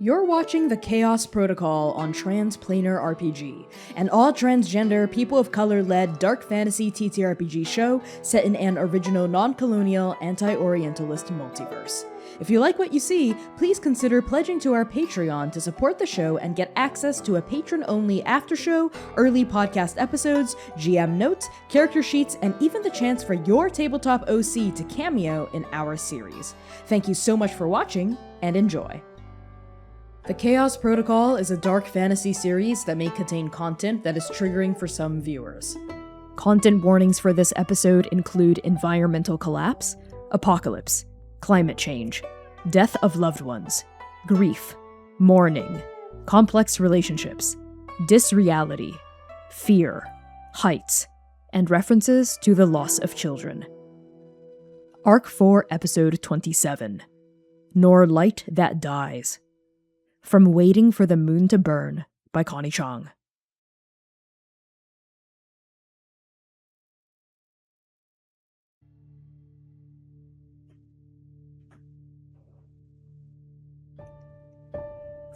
You're watching the Chaos Protocol on Transplanar RPG, an all-transgender, people of color-led dark fantasy TTRPG show set in an original non-colonial, anti-Orientalist multiverse. If you like what you see, please consider pledging to our Patreon to support the show and get access to a patron-only after-show, early podcast episodes, GM notes, character sheets, and even the chance for your tabletop OC to cameo in our series. Thank you so much for watching, and enjoy. The Chaos Protocol is a dark fantasy series that may contain content that is triggering for some viewers. Content warnings for this episode include environmental collapse, apocalypse, climate change, death of loved ones, grief, mourning, complex relationships, disreality, fear, heights, and references to the loss of children. Arc 4, Episode 27, Nor Light That Dies. From Waiting for the Moon to Burn by Connie Chang.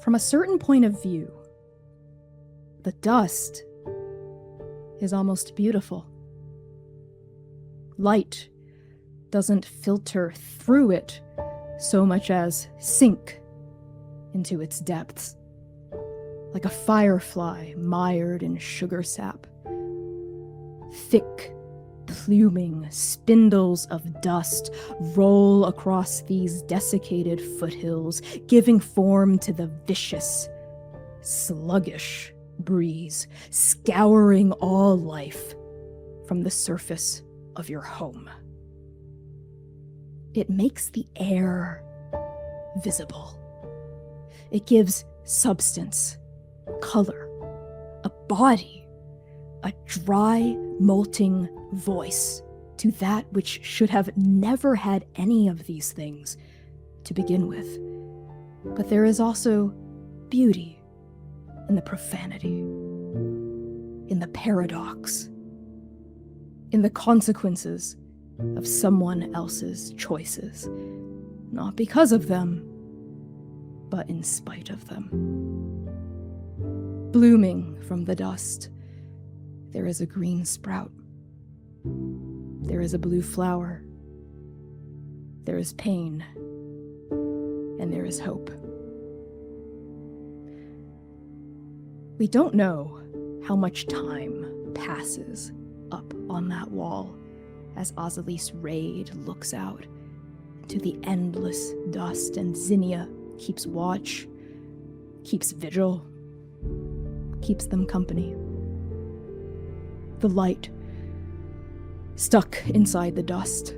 From a certain point of view, the dust is almost beautiful. Light doesn't filter through it so much as sink into its depths, like a firefly mired in sugar sap. Thick, pluming spindles of dust roll across these desiccated foothills, giving form to the vicious, sluggish breeze, scouring all life from the surface of your home. It makes the air visible. It gives substance, color, a body, a dry, molting voice to that which should have never had any of these things to begin with. But there is also beauty in the profanity, in the paradox, in the consequences of someone else's choices, not because of them, but in spite of them. Blooming from the dust, there is a green sprout. There is a blue flower. There is pain. And there is hope. We don't know how much time passes up on that wall as Azalise Raid looks out into the endless dust, and Zinnia keeps watch, keeps vigil, keeps them company. The light, stuck inside the dust,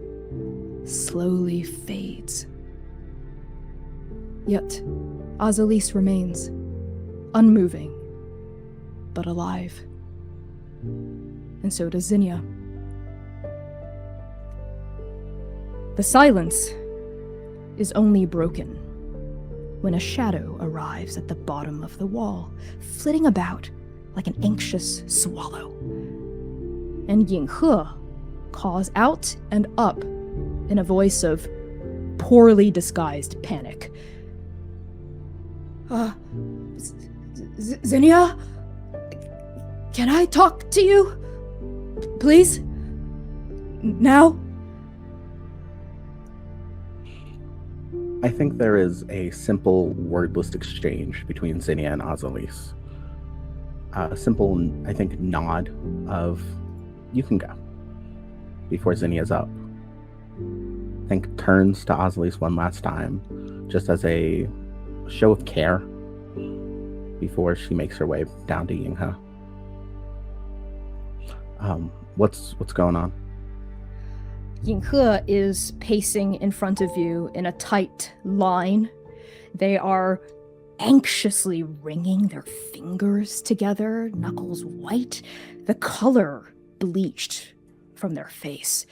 slowly fades. Yet, Azalise remains, unmoving, but alive. And so does Zinnia. The silence is only broken when a shadow arrives at the bottom of the wall, flitting about like an anxious swallow. And Yinghe calls out and up in a voice of poorly disguised panic. Zinnia? Can I talk to you? Please? Now? I think there is a simple, wordless exchange between Zinnia and Azalise. A simple, I think, nod of, you can go, before Zinnia's up. I think turns to Azalise one last time, just as a show of care, before she makes her way down to Yinghe. What's going on? Yinghe is pacing in front of you in a tight line. They are anxiously wringing their fingers together, knuckles white, the color bleached from their face.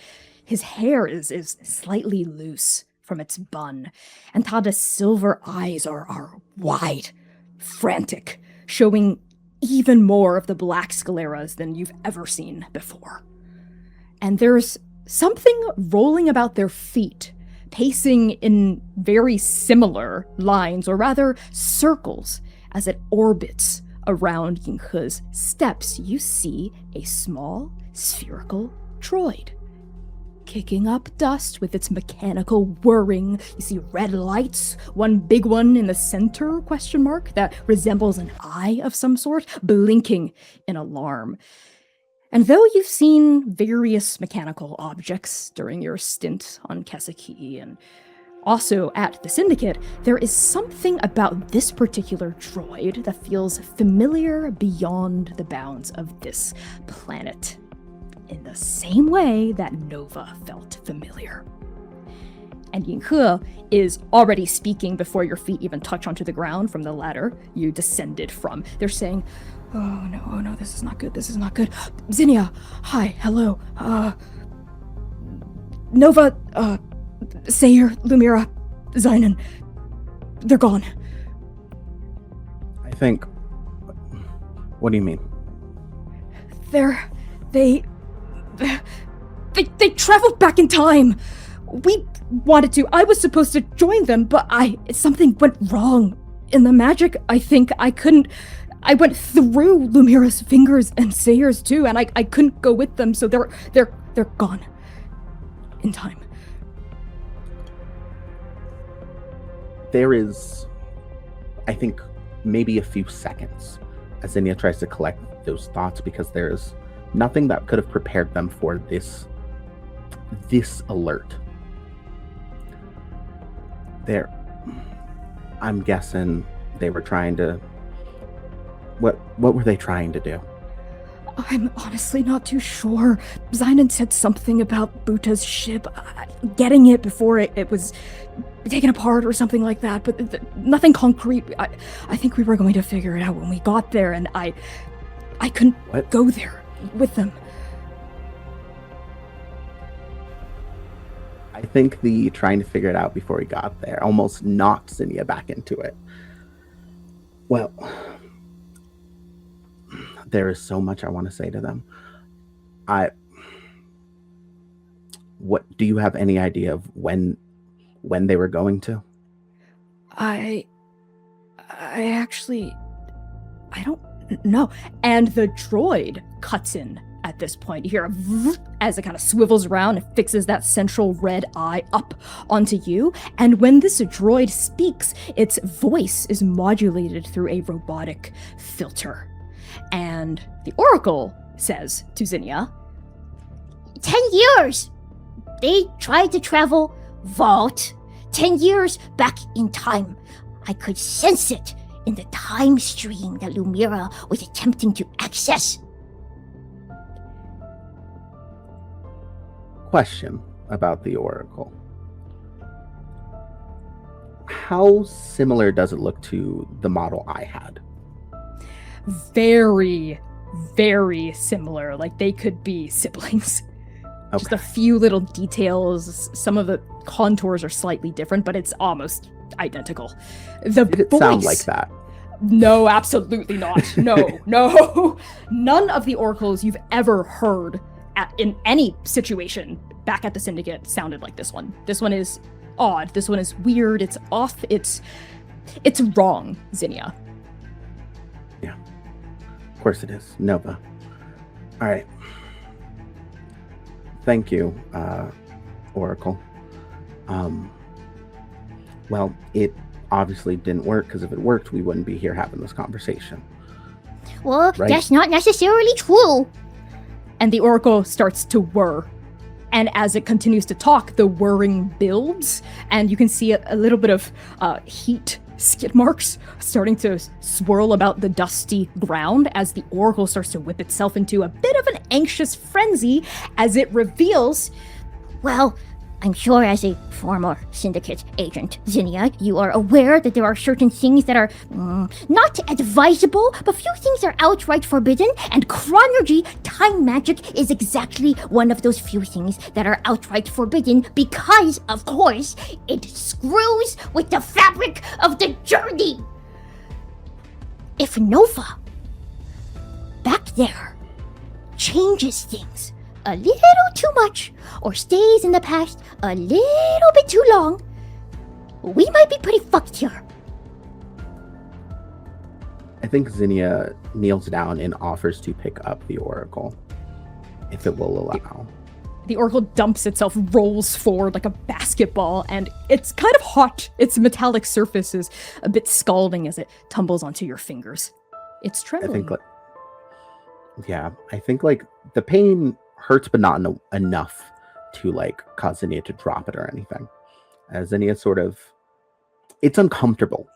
His hair is slightly loose from its bun, and Tada's silver eyes are wide, frantic, showing even more of the black scleras than you've ever seen before. And there's something rolling about their feet, pacing in very similar lines, or rather circles, as it orbits around Yinghe's steps. You see a small, spherical droid kicking up dust with its mechanical whirring. You see red lights, one big one in the center, that resembles an eye of some sort, blinking in alarm. And though you've seen various mechanical objects during your stint on Keseki and also at the Syndicate, there is something about this particular droid that feels familiar beyond the bounds of this planet, in the same way that Nova felt familiar. And Yinghe is already speaking before your feet even touch onto the ground from the ladder you descended from. They're saying, oh no, this is not good. Zinnia, hi, hello, Nova, Sayer, Lumira, Zynon, they're gone. I think... What do you mean? They traveled back in time. We wanted to. I was supposed to join them, but something went wrong. In the magic, I think I couldn't... I went through Lumira's fingers and Sayer's too, and I couldn't go with them, so they're gone. In time. There is, I think, maybe a few seconds as Zinnia tries to collect those thoughts, because there's nothing that could have prepared them for this alert. I'm guessing they were trying to... What were they trying to do? I'm honestly not too sure. Zynon said something about Buta's ship, getting it before it was taken apart or something like that, but nothing concrete. I think we were going to figure it out when we got there, and I couldn't go there with them. I think the trying to figure it out before we got there almost knocked Zinnia back into it. Well, there is so much I want to say to them. What do you have any idea of when they were going to? I don't know. And the droid cuts in at this point. You hear a as it kind of swivels around and fixes that central red eye up onto you. And when this droid speaks, its voice is modulated through a robotic filter. And the Oracle says to Zinnia, 10 years! They tried to travel vault 10 years back in time. I could sense it in the time stream that Lumira was attempting to access. Question about the Oracle. How similar does it look to the model I had? Very, very similar. Like they could be siblings. Okay. Just a few little details. Some of the contours are slightly different, but it's almost identical. Did it sound like that? No, absolutely not. No. None of the oracles you've ever heard in any situation back at the Syndicate sounded like this one. This one is odd. This one is weird. It's off. It's wrong, Zinnia. Yeah. Of course it is. Nova. All right. Thank you, Oracle. Well, it obviously didn't work, because if it worked, we wouldn't be here having this conversation. Well, right? That's not necessarily true. And the Oracle starts to whir. And as it continues to talk, the whirring builds, and you can see a little bit of heat skid marks starting to swirl about the dusty ground as the Oracle starts to whip itself into a bit of an anxious frenzy as it reveals, well, I'm sure as a former Syndicate agent, Zinnia, you are aware that there are certain things that are not advisable, but few things are outright forbidden, and chronology, time magic, is exactly one of those few things that are outright forbidden because, of course, it screws with the fabric of the journey. If Nova, back there, changes things a little too much, or stays in the past a little bit too long, we might be pretty fucked here. I think Zinnia kneels down and offers to pick up the oracle, if it will allow. The oracle dumps itself, rolls forward like a basketball, and it's kind of hot. Its metallic surface is a bit scalding as it tumbles onto your fingers. It's trembling. I think the pain hurts, but not enough to cause Zinnia to drop it or anything. As Zinnia it's uncomfortable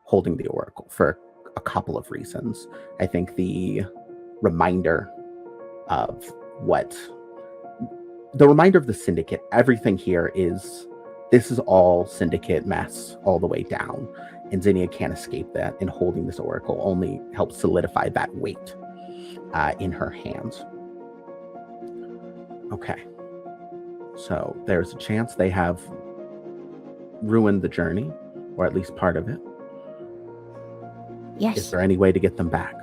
holding the oracle for a couple of reasons. I think the reminder of the syndicate, everything here this is all syndicate mess all the way down, and Zinnia can't escape that, and holding this oracle only helps solidify that weight in her hands. Okay, so there's a chance they have ruined the journey, or at least part of it. Yes. Is there any way to get them back?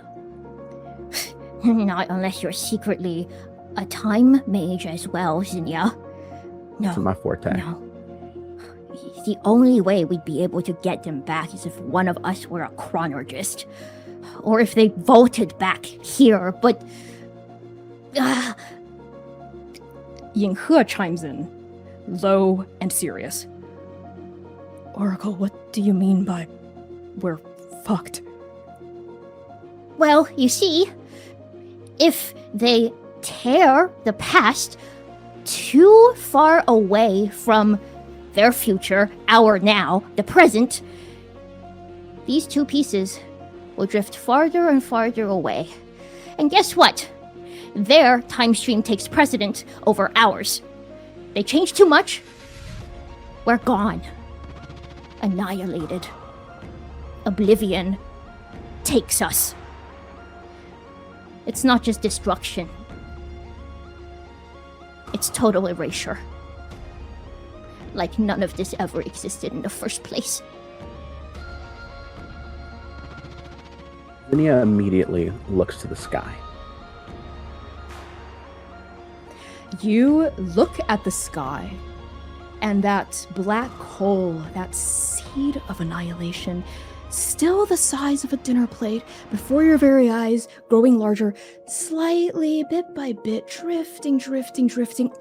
Not unless you're secretly a time mage as well, Zinnia. No. This is my forte. No. The only way we'd be able to get them back is if one of us were a chronologist. Or if they vaulted back here, but... Yinghe chimes in, low and serious. Oracle, what do you mean by we're fucked? Well, you see, if they tear the past too far away from their future, our now, the present, these two pieces will drift farther and farther away. And guess what? Their time stream takes precedent over ours. They change too much, we're gone. Annihilated. Oblivion takes us. It's not just destruction. It's total erasure. Like none of this ever existed in the first place. Zinnia immediately looks to the sky. You look at the sky, and that black hole, that seed of annihilation, still the size of a dinner plate, before your very eyes, growing larger, slightly, bit by bit, drifting,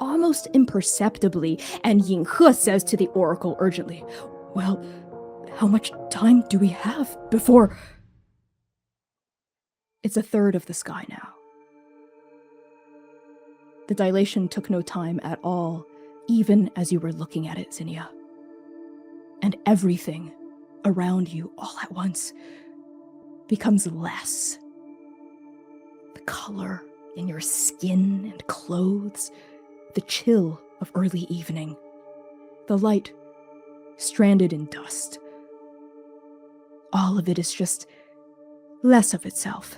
almost imperceptibly, and Yinghe says to the oracle urgently, well, how much time do we have before... It's a third of the sky now. The dilation took no time at all, even as you were looking at it, Zinnia. And everything around you all at once becomes less. The color in your skin and clothes, the chill of early evening, the light stranded in dust. All of it is just less of itself.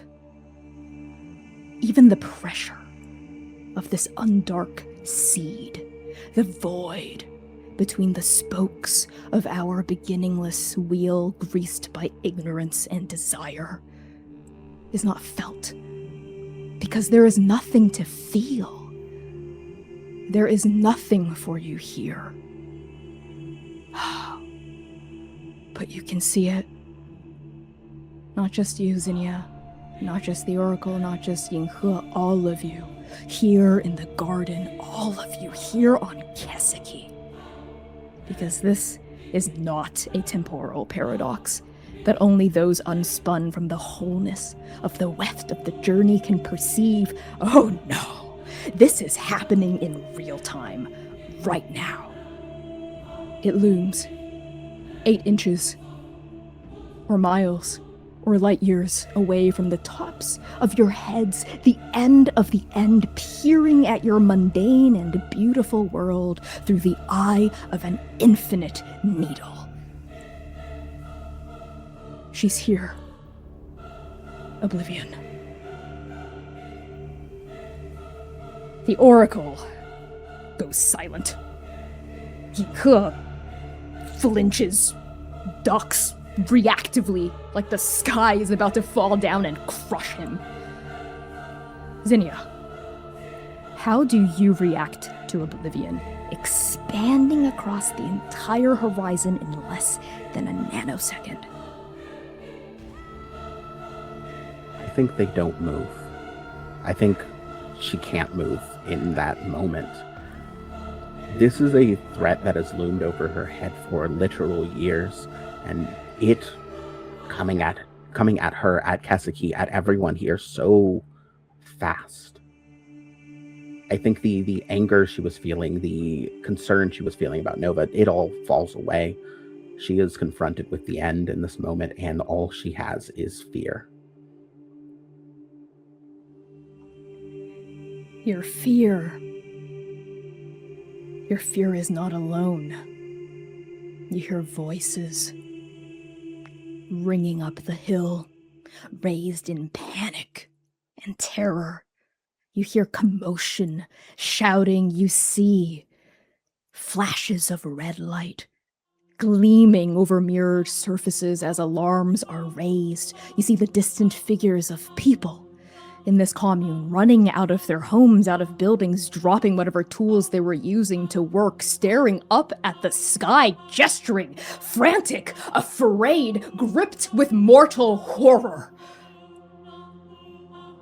Even the pressure of this undark seed, the void between the spokes of our beginningless wheel greased by ignorance and desire, is not felt, because there is nothing to feel. There is nothing for you here. But you can see it. Not just you, Zinnia, not just the Oracle, not just Yinghe, all of you. Here in the garden, all of you here on Keseki. Because this is not a temporal paradox that only those unspun from the wholeness of the weft of the journey can perceive. Oh no, this is happening in real time, right now. It looms 8 inches, or miles, or light years away from the tops of your heads, the end of the end, peering at your mundane and beautiful world through the eye of an infinite needle. She's here. Oblivion. The Oracle goes silent. Yinghe flinches, ducks reactively, like the sky is about to fall down and crush him. Zinnia, how do you react to Oblivion? expanding across the entire horizon in less than a nanosecond. I think they don't move. I think she can't move in that moment. This is a threat that has loomed over her head for literal years, and it coming at her, at Kaseki, at everyone here so fast. I think the anger she was feeling, the concern she was feeling about Nova, it all falls away. She is confronted with the end in this moment, and all she has is fear. Your fear is not alone. You hear voices ringing up the hill, raised in panic and terror. You hear commotion, shouting. You see flashes of red light gleaming over mirrored surfaces as alarms are raised. You see the distant figures of people in this commune running out of their homes, out of buildings, dropping whatever tools they were using to work, staring up at the sky, gesturing, frantic, afraid, gripped with mortal horror.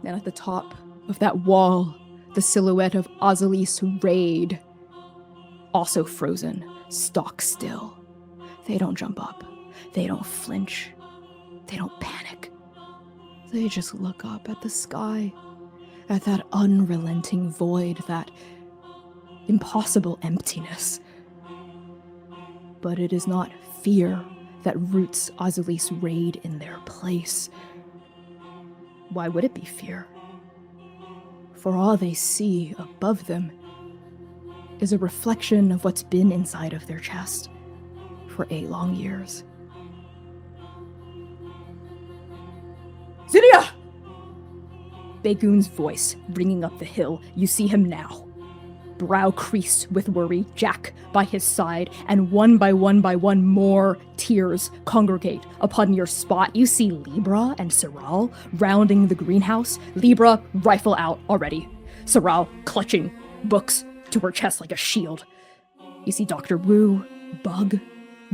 And at the top of that wall, the silhouette of Azalis Raid, also frozen, stock still. They don't jump up. They don't flinch. They don't panic. They just look up at the sky, at that unrelenting void, that impossible emptiness. But it is not fear that roots Azalis Raid in their place. Why would it be fear? For all they see above them is a reflection of what's been inside of their chest for 8 long years. Zinnia! Bagoon's voice ringing up the hill. You see him now. Brow creased with worry, Jack by his side, and one by one more tears congregate upon your spot. You see Libra and Saral rounding the greenhouse. Libra, rifle out already. Saral clutching books to her chest like a shield. You see Dr. Wu, Bug,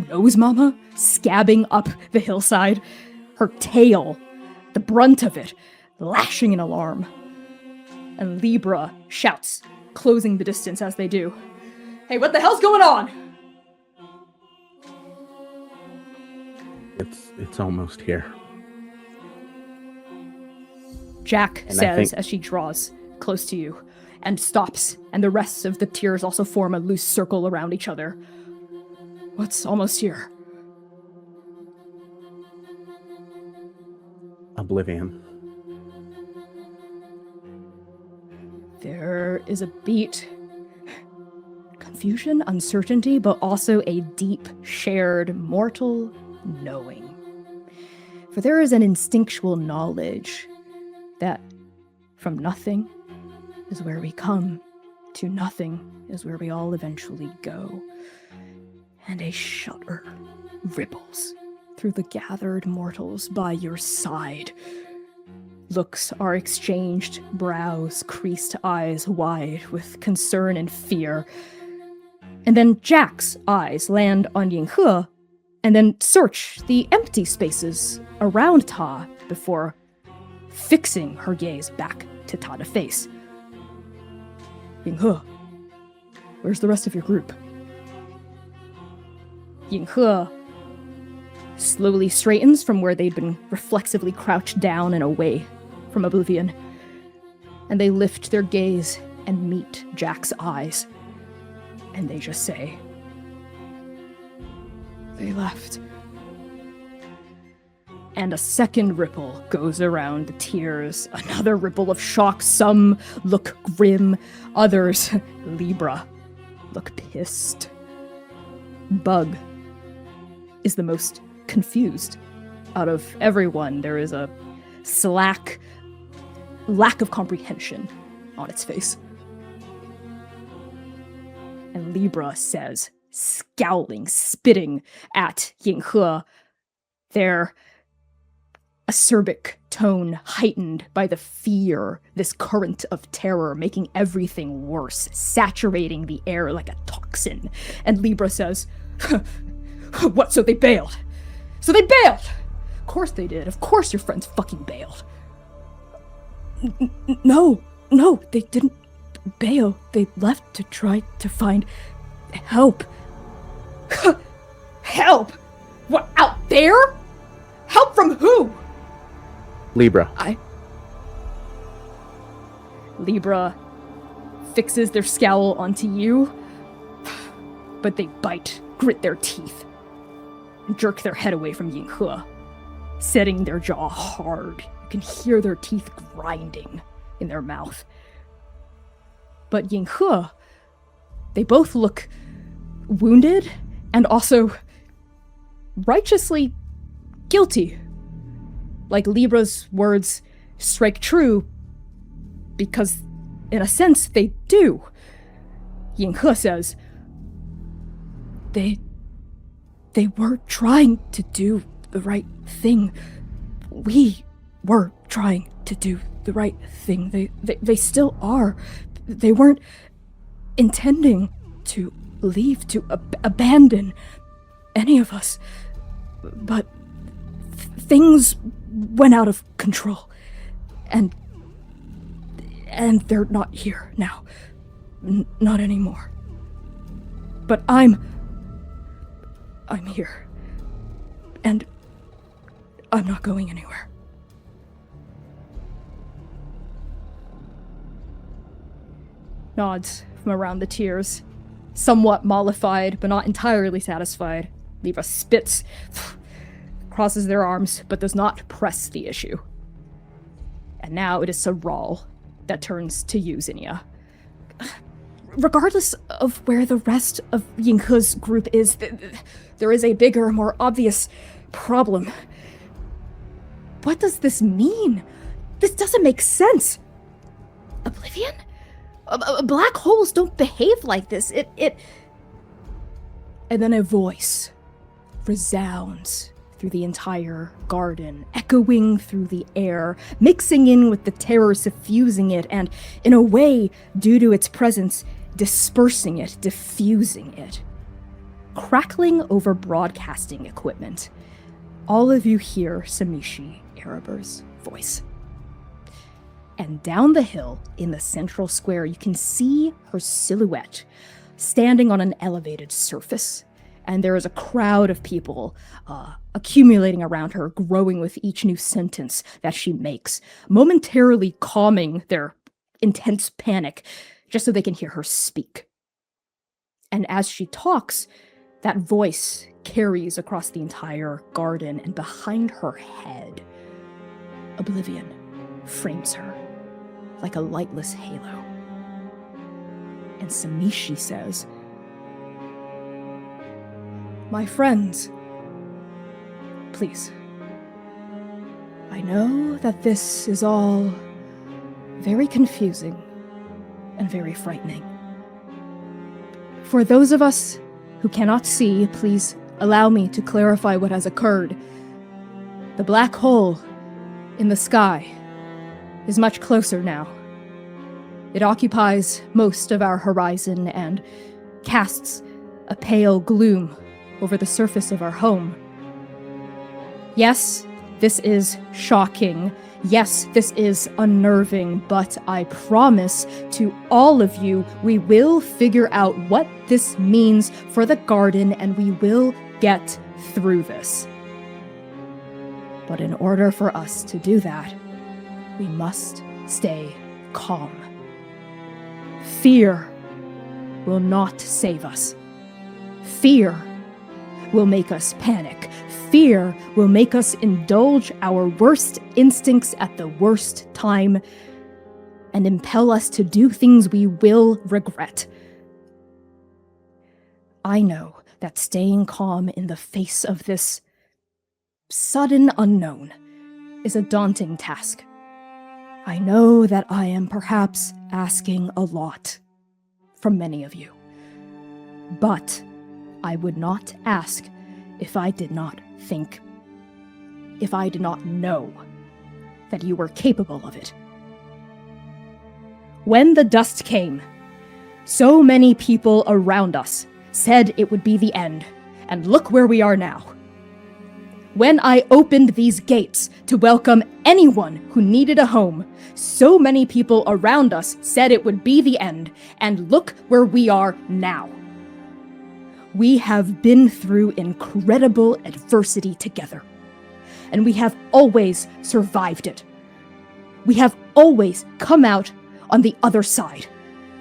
Nose Mama scabbing up the hillside. Her tail, the brunt of it, lashing in alarm. And Libra shouts, closing the distance as they do. Hey, what the hell's going on? It's almost here. Jack says as she draws close to you and stops, and the rest of the tears also form a loose circle around each other. What's almost here? Oblivion. There is a beat. Confusion, uncertainty, but also a deep, shared, mortal knowing. For there is an instinctual knowledge that from nothing is where we come, to nothing is where we all eventually go. And a shudder ripples through the gathered mortals by your side. Looks are exchanged, brows creased, eyes wide with concern and fear. And then Jack's eyes land on Yinghe, and then search the empty spaces around Ta before fixing her gaze back to Ta to face. Yinghe, where's the rest of your group? Yinghe slowly straightens from where they'd been reflexively crouched down and away from Oblivion, and they lift their gaze and meet Jack's eyes, and they just say, they left. And a second ripple goes around the tears, another ripple of shock. Some look grim, others, Libra, look pissed. Bug is the most confused out of everyone. There is a lack of comprehension on its face. And Libra says, scowling, spitting at Yinghe, there, acerbic tone heightened by the fear, this current of terror making everything worse, saturating the air like a toxin. And Libra says, "What, so they bailed? So they bailed! Of course they did. Of course your friends fucking bailed." No, they didn't bail. They left to try to find help." "Help? What, out there? Help from who?" Libra. Libra fixes their scowl onto you, but they bite, grit their teeth, and jerk their head away from Yinghe, setting their jaw hard. You can hear their teeth grinding in their mouth. But Yinghe, they both look wounded and also righteously guilty. Like Libra's words strike true because, in a sense, they do. Yinghe says, They were trying to do the right thing. We were trying to do the right thing. They still are. They weren't intending to leave, to abandon any of us. But things went out of control. And they're not here now. Not anymore. But I'm here. And I'm not going anywhere. Nods from around the tears, somewhat mollified, but not entirely satisfied. Libra spits, crosses their arms, but does not press the issue. And now it is Sabral that turns to you, Zinnia. Regardless of where the rest of Yinghe's group is, there is a bigger, more obvious problem. What does this mean? This doesn't make sense. Oblivion? Black holes don't behave like this. It... And then a voice resounds through the entire garden, echoing through the air, mixing in with the terror suffusing it, and, in a way, due to its presence, dispersing it, diffusing it. Crackling over broadcasting equipment, all of you hear Samishi Ereber's voice. And down the hill, in the central square, you can see her silhouette, standing on an elevated surface, and there is a crowd of people accumulating around her, growing with each new sentence that she makes, momentarily calming their intense panic, just so they can hear her speak. And as she talks, that voice carries across the entire garden, and behind her head, Oblivion frames her like a lightless halo. And Samishi says, "My friends, please. I know that this is all very confusing and very frightening. For those of us who cannot see, please allow me to clarify what has occurred. The black hole in the sky is much closer now. It occupies most of our horizon and casts a pale gloom over the surface of our home. Yes, this is shocking. Yes, this is unnerving, but I promise to all of you, we will figure out what this means for the garden, and we will get through this. But in order for us to do that, we must stay calm. Fear will not save us. Fear will make us panic. Fear will make us indulge our worst instincts at the worst time and impel us to do things we will regret. I know that staying calm in the face of this sudden unknown is a daunting task. I know that I am perhaps asking a lot from many of you, but I would not ask if I did not think if I did not know that you were capable of it. When the dust came, so many people around us said it would be the end, and look where we are now. When I opened these gates to welcome anyone who needed a home, so many people around us said it would be the end, and look where we are now. We have been through incredible adversity together, and we have always survived it. We have always come out on the other side,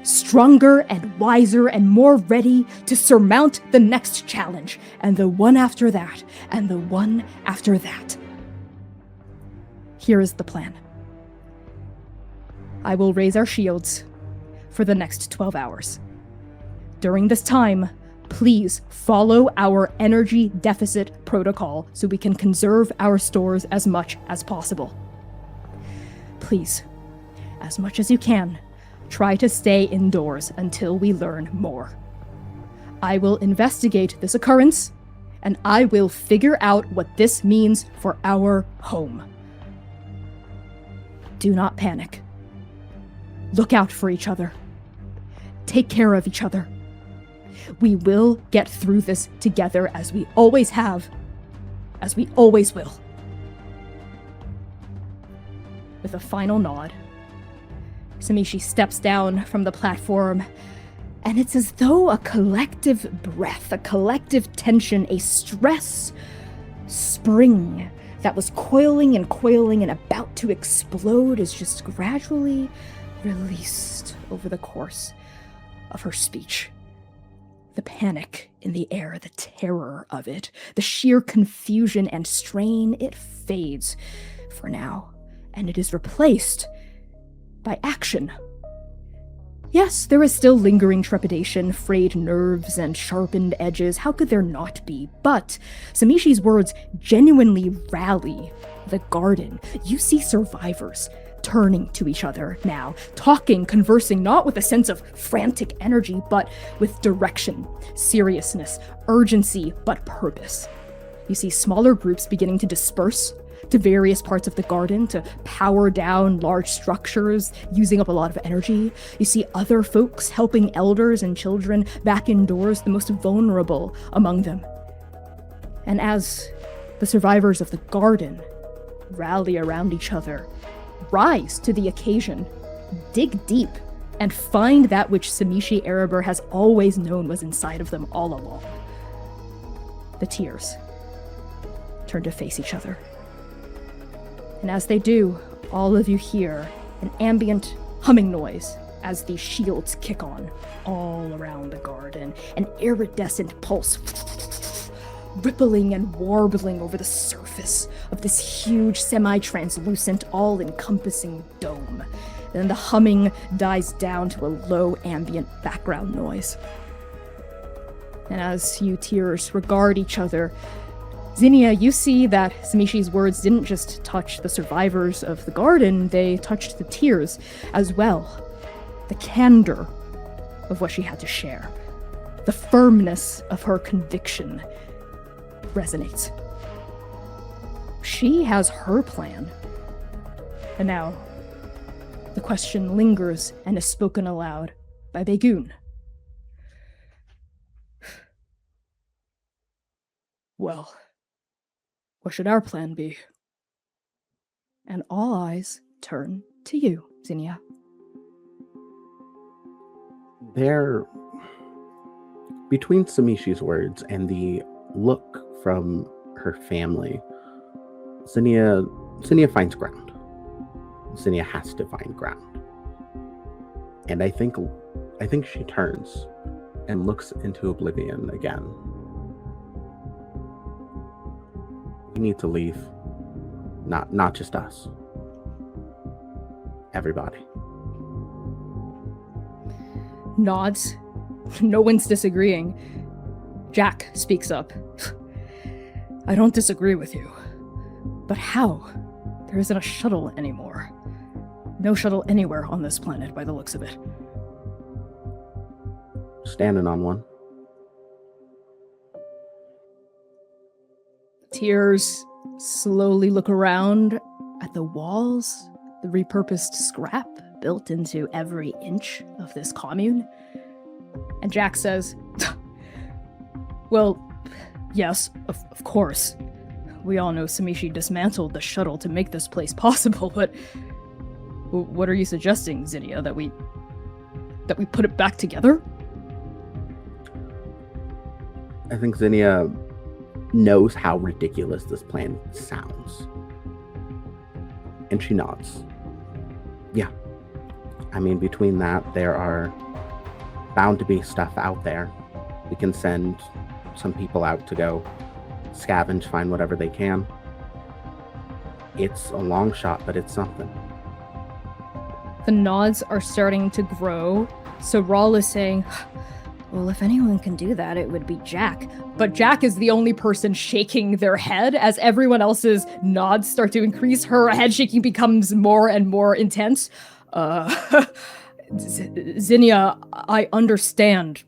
stronger and wiser and more ready to surmount the next challenge, and the one after that, and the one after that. Here is the plan. I will raise our shields for the next 12 hours. During this time, please follow our energy deficit protocol so we can conserve our stores as much as possible. Please, as much as you can, try to stay indoors until we learn more. I will investigate this occurrence, and I will figure out what this means for our home. Do not panic. Look out for each other. Take care of each other. We will get through this together, as we always have, as we always will. With a final nod, Samishi steps down from the platform, and it's as though a collective breath, a collective tension, a stress spring that was coiling and about to explode is just gradually released over the course of her speech. The panic in the air, the terror of it, the sheer confusion and strain, it fades for now, and it is replaced by action. Yes, there is still lingering trepidation, frayed nerves, and sharpened edges. How could there not be? But Samishi's words genuinely rally the garden. You see survivors turning to each other now, talking, conversing, not with a sense of frantic energy, but with direction, seriousness, urgency, but purpose. You see smaller groups beginning to disperse to various parts of the garden to power down large structures, using up a lot of energy. You see other folks helping elders and children back indoors, the most vulnerable among them. And as the survivors of the garden rally around each other, rise to the occasion, dig deep, and find that which Samishi Erebor has always known was inside of them all along. The tears turn to face each other. And as they do, all of you hear an ambient humming noise as the shields kick on all around the garden, an iridescent pulse rippling and warbling over the surface of this huge, semi-translucent, all-encompassing dome. Then the humming dies down to a low ambient background noise. And as you tears regard each other, Zinnia, you see that Samishi's words didn't just touch the survivors of the garden, they touched the tears as well. The candor of what she had to share, the firmness of her conviction resonates. She has her plan. And now, the question lingers and is spoken aloud by Begun. Well, what should our plan be? And all eyes turn to you, Zinnia. There, between Samishi's words and the look from her family, Zinnia finds ground. Zinnia has to find ground. And I think she turns and looks into oblivion again. We need to leave. Not just us. Everybody. Nods. No one's disagreeing. Jack speaks up. I don't disagree with you. But how? There isn't a shuttle anymore. No shuttle anywhere on this planet by the looks of it. Standing on one. Tears slowly look around at the walls, the repurposed scrap built into every inch of this commune. And Jack says, well, yes, of course. We all know Samishi dismantled the shuttle to make this place possible, but what are you suggesting, Zinnia? That we put it back together? I think Zinnia knows how ridiculous this plan sounds. And she nods. Yeah. I mean, between that, there are bound to be stuff out there. We can send some people out to go scavenge, find whatever they can. It's a long shot, but it's something. The nods are starting to grow. So Rawl is saying, well, if anyone can do that, it would be Jack. But Jack is the only person shaking their head as everyone else's nods start to increase. Her head shaking becomes more and more intense. Zinnia, I understand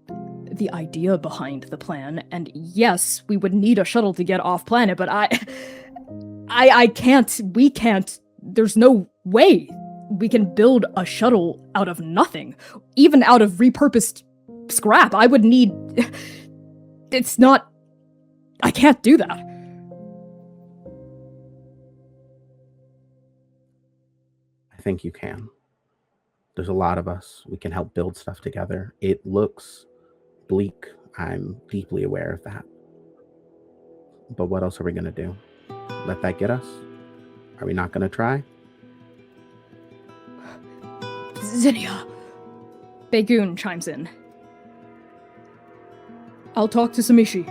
the idea behind the plan, and yes, we would need a shuttle to get off planet, but we can't, there's no way we can build a shuttle out of nothing, even out of repurposed scrap. I would need, I can't do that. I think you can. There's a lot of us. We can help build stuff together. It looks bleak. I'm deeply aware of that. But what else are we going to do? Let that get us? Are we not going to try? Zinnia. Bagoon chimes in. I'll talk to Samishi.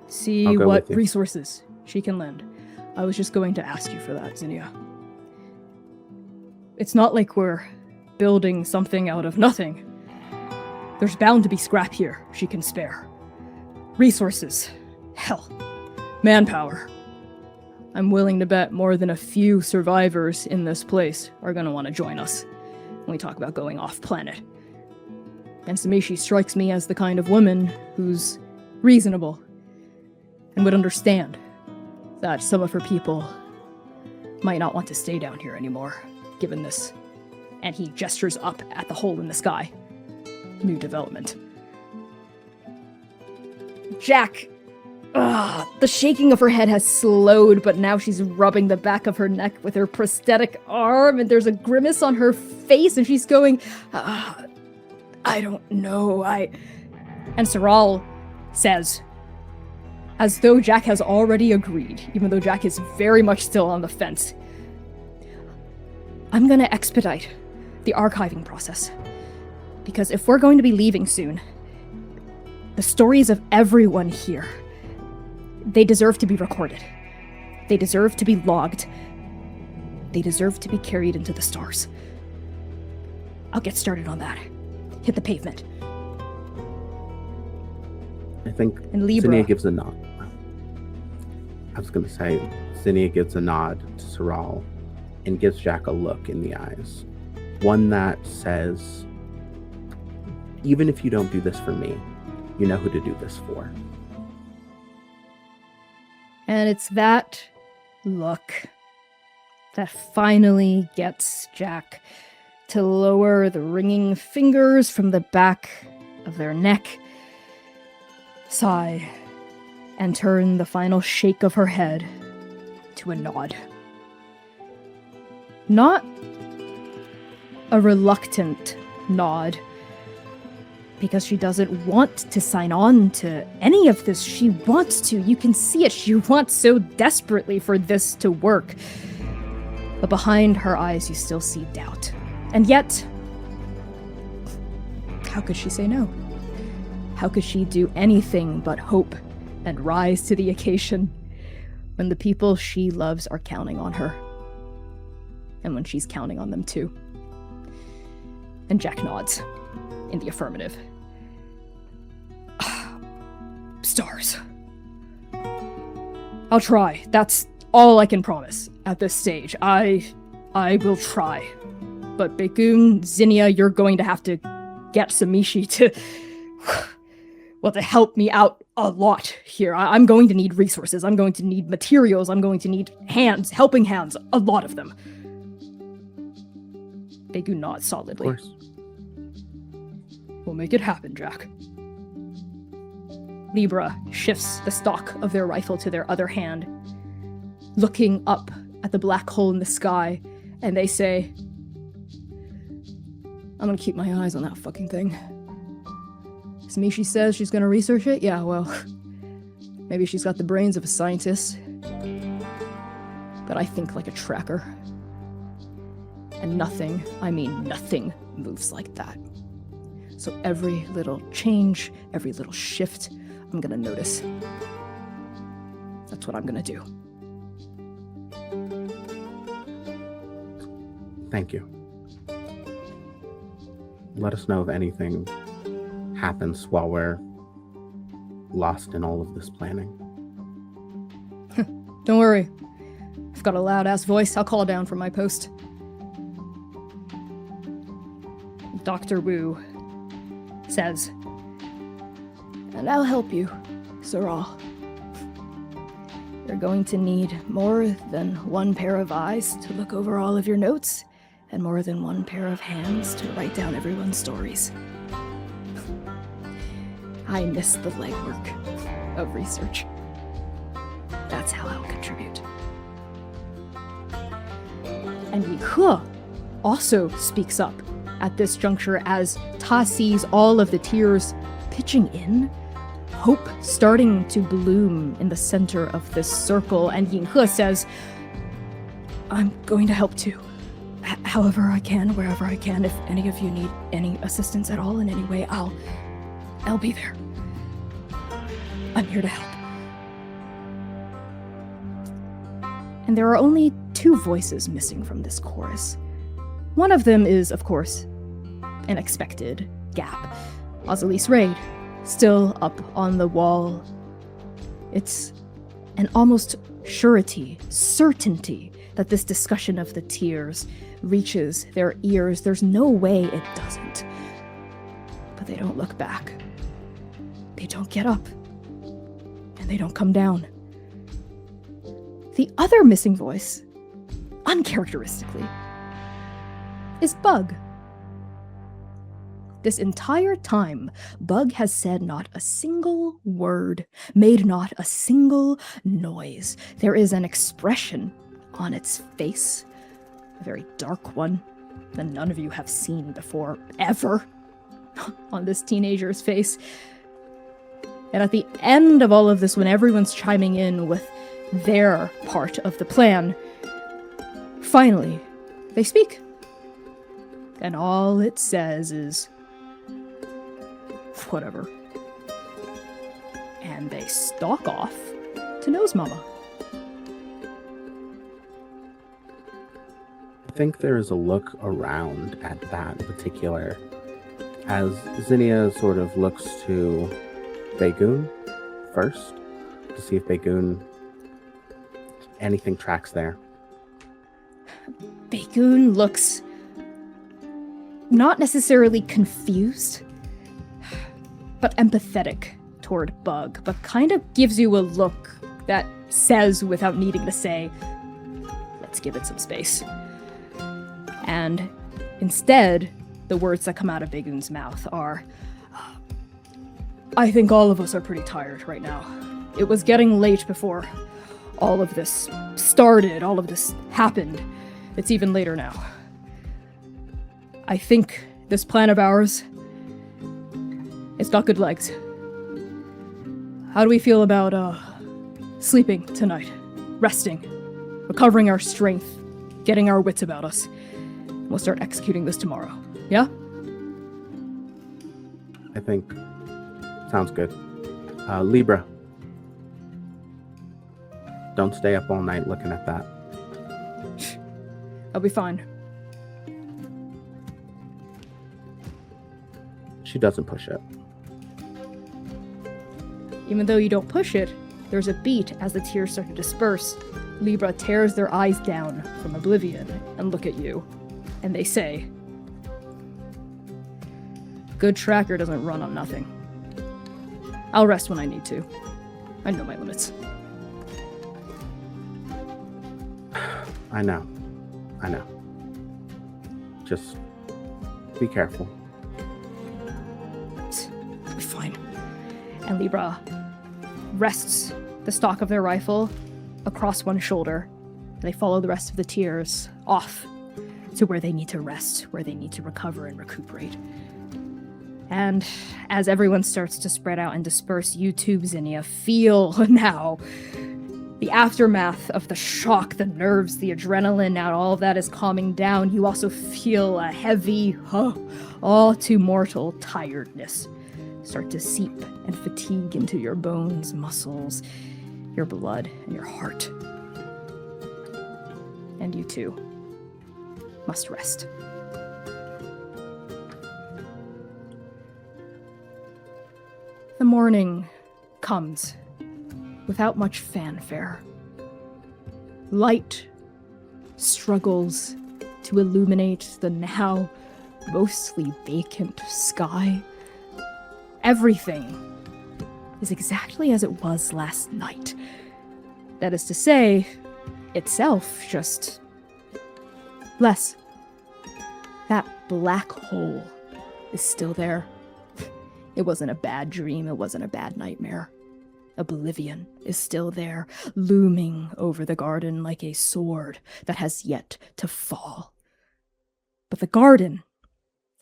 See what resources she can lend. I was just going to ask you for that, Zinnia. It's not like we're building something out of nothing. There's bound to be scrap here she can spare. Resources. Hell. Manpower. I'm willing to bet more than a few survivors in this place are going to want to join us when we talk about going off planet. And Samishi strikes me as the kind of woman who's reasonable and would understand that some of her people might not want to stay down here anymore, given this. And he gestures up at the hole in the sky. New development. Jack. The shaking of her head has slowed, but now she's rubbing the back of her neck with her prosthetic arm, and there's a grimace on her face, and she's going, I don't know, And Saral says, as though Jack has already agreed, even though Jack is very much still on the fence, I'm gonna expedite the archiving process. Because if we're going to be leaving soon, the stories of everyone here, they deserve to be recorded. They deserve to be logged. They deserve to be carried into the stars. I'll get started on that. Hit the pavement. I think And Libra. Zinnia gives a nod. I was going to say, Zinnia gives a nod to Saral and gives Jack a look in the eyes. One that says, even if you don't do this for me, you know who to do this for. And it's that look that finally gets Jack to lower the ringing fingers from the back of their neck, sigh, and turn the final shake of her head to a nod. Not a reluctant nod, because she doesn't want to sign on to any of this. She wants to. You can see it. She wants so desperately for this to work. But behind her eyes, you still see doubt. And yet, how could she say no? How could she do anything but hope and rise to the occasion when the people she loves are counting on her? And when she's counting on them too. And Jack nods in the affirmative. Stars. I'll try. That's all I can promise at this stage. I will try. But Bagoon, Zinnia, you're going to have to get Samishi to... well, to help me out a lot here. I'm going to need resources. I'm going to need materials. I'm going to need hands, helping hands, a lot of them. Begu nods solidly. Of course. We'll make it happen, Jack. Libra shifts the stock of their rifle to their other hand, looking up at the black hole in the sky, and they say, I'm gonna keep my eyes on that fucking thing. Samishi says she's gonna research it? Yeah, well, maybe she's got the brains of a scientist, but I think like a tracker. And nothing, I mean nothing, moves like that. So every little change, every little shift, I'm gonna notice. That's what I'm gonna do. Thank you. Let us know if anything happens while we're lost in all of this planning. Don't worry. I've got a loud-ass voice. I'll call down from my post. Dr. Wu says, and I'll help you, Saral. You're going to need more than one pair of eyes to look over all of your notes, and more than one pair of hands to write down everyone's stories. I miss the legwork of research. That's how I'll contribute. And Yihe also speaks up at this juncture as Ta sees all of the tears pitching in, hope starting to bloom in the center of this circle, and Yihe says, I'm going to help too. However I can, wherever I can. If any of you need any assistance at all in any way, I'll be there. I'm here to help. And there are only two voices missing from this chorus. One of them is, of course, an expected gap. Azalise Raid, still up on the wall. It's an almost certainty that this discussion of the tears reaches their ears. There's no way it doesn't. But they don't look back. They don't get up. And they don't come down. The other missing voice, uncharacteristically, is Bug. This entire time, Bug has said not a single word, made not a single noise. There is an expression on its face, a very dark one that none of you have seen before, ever, on this teenager's face. And at the end of all of this, when everyone's chiming in with their part of the plan, finally, they speak. And all it says is, whatever. And they stalk off to Nose Mama. I think there is a look around at that particular, as Zinnia sort of looks to Bagoon first, to see if Bagoon, anything tracks there. Bagoon looks not necessarily confused, but empathetic toward Bug, but kind of gives you a look that says, without needing to say, let's give it some space. And instead, the words that come out of Bagoon's mouth are, I think all of us are pretty tired right now. It was getting late before all of this started, all of this happened. It's even later now. I think this plan of ours, it's got good legs. How do we feel about, sleeping tonight? Resting, recovering our strength, getting our wits about us. We'll start executing this tomorrow. Yeah? I think sounds good. Libra, don't stay up all night looking at that. I'll be fine. She doesn't push it. Even though you don't push it, there's a beat as the tears start to disperse. Libra tears their eyes down from oblivion and look at you, and they say, good tracker doesn't run on nothing. I'll rest when I need to. I know my limits. I know. Just be careful. Fine. And Libra rests the stock of their rifle across one shoulder. And they follow the rest of the tiers off to where they need to rest, where they need to recover and recuperate. And as everyone starts to spread out and disperse, you too, Zinnia, feel now the aftermath of the shock, the nerves, the adrenaline. Now all of that is calming down. You also feel a heavy, all too mortal tiredness start to seep and fatigue into your bones, muscles, your blood, and your heart. And you too must rest. The morning comes without much fanfare. Light struggles to illuminate the now mostly vacant sky. Everything is exactly as it was last night. That is to say, itself just less. That black hole is still there. It wasn't a bad dream, it wasn't a bad nightmare. Oblivion is still there, looming over the garden like a sword that has yet to fall. But the garden,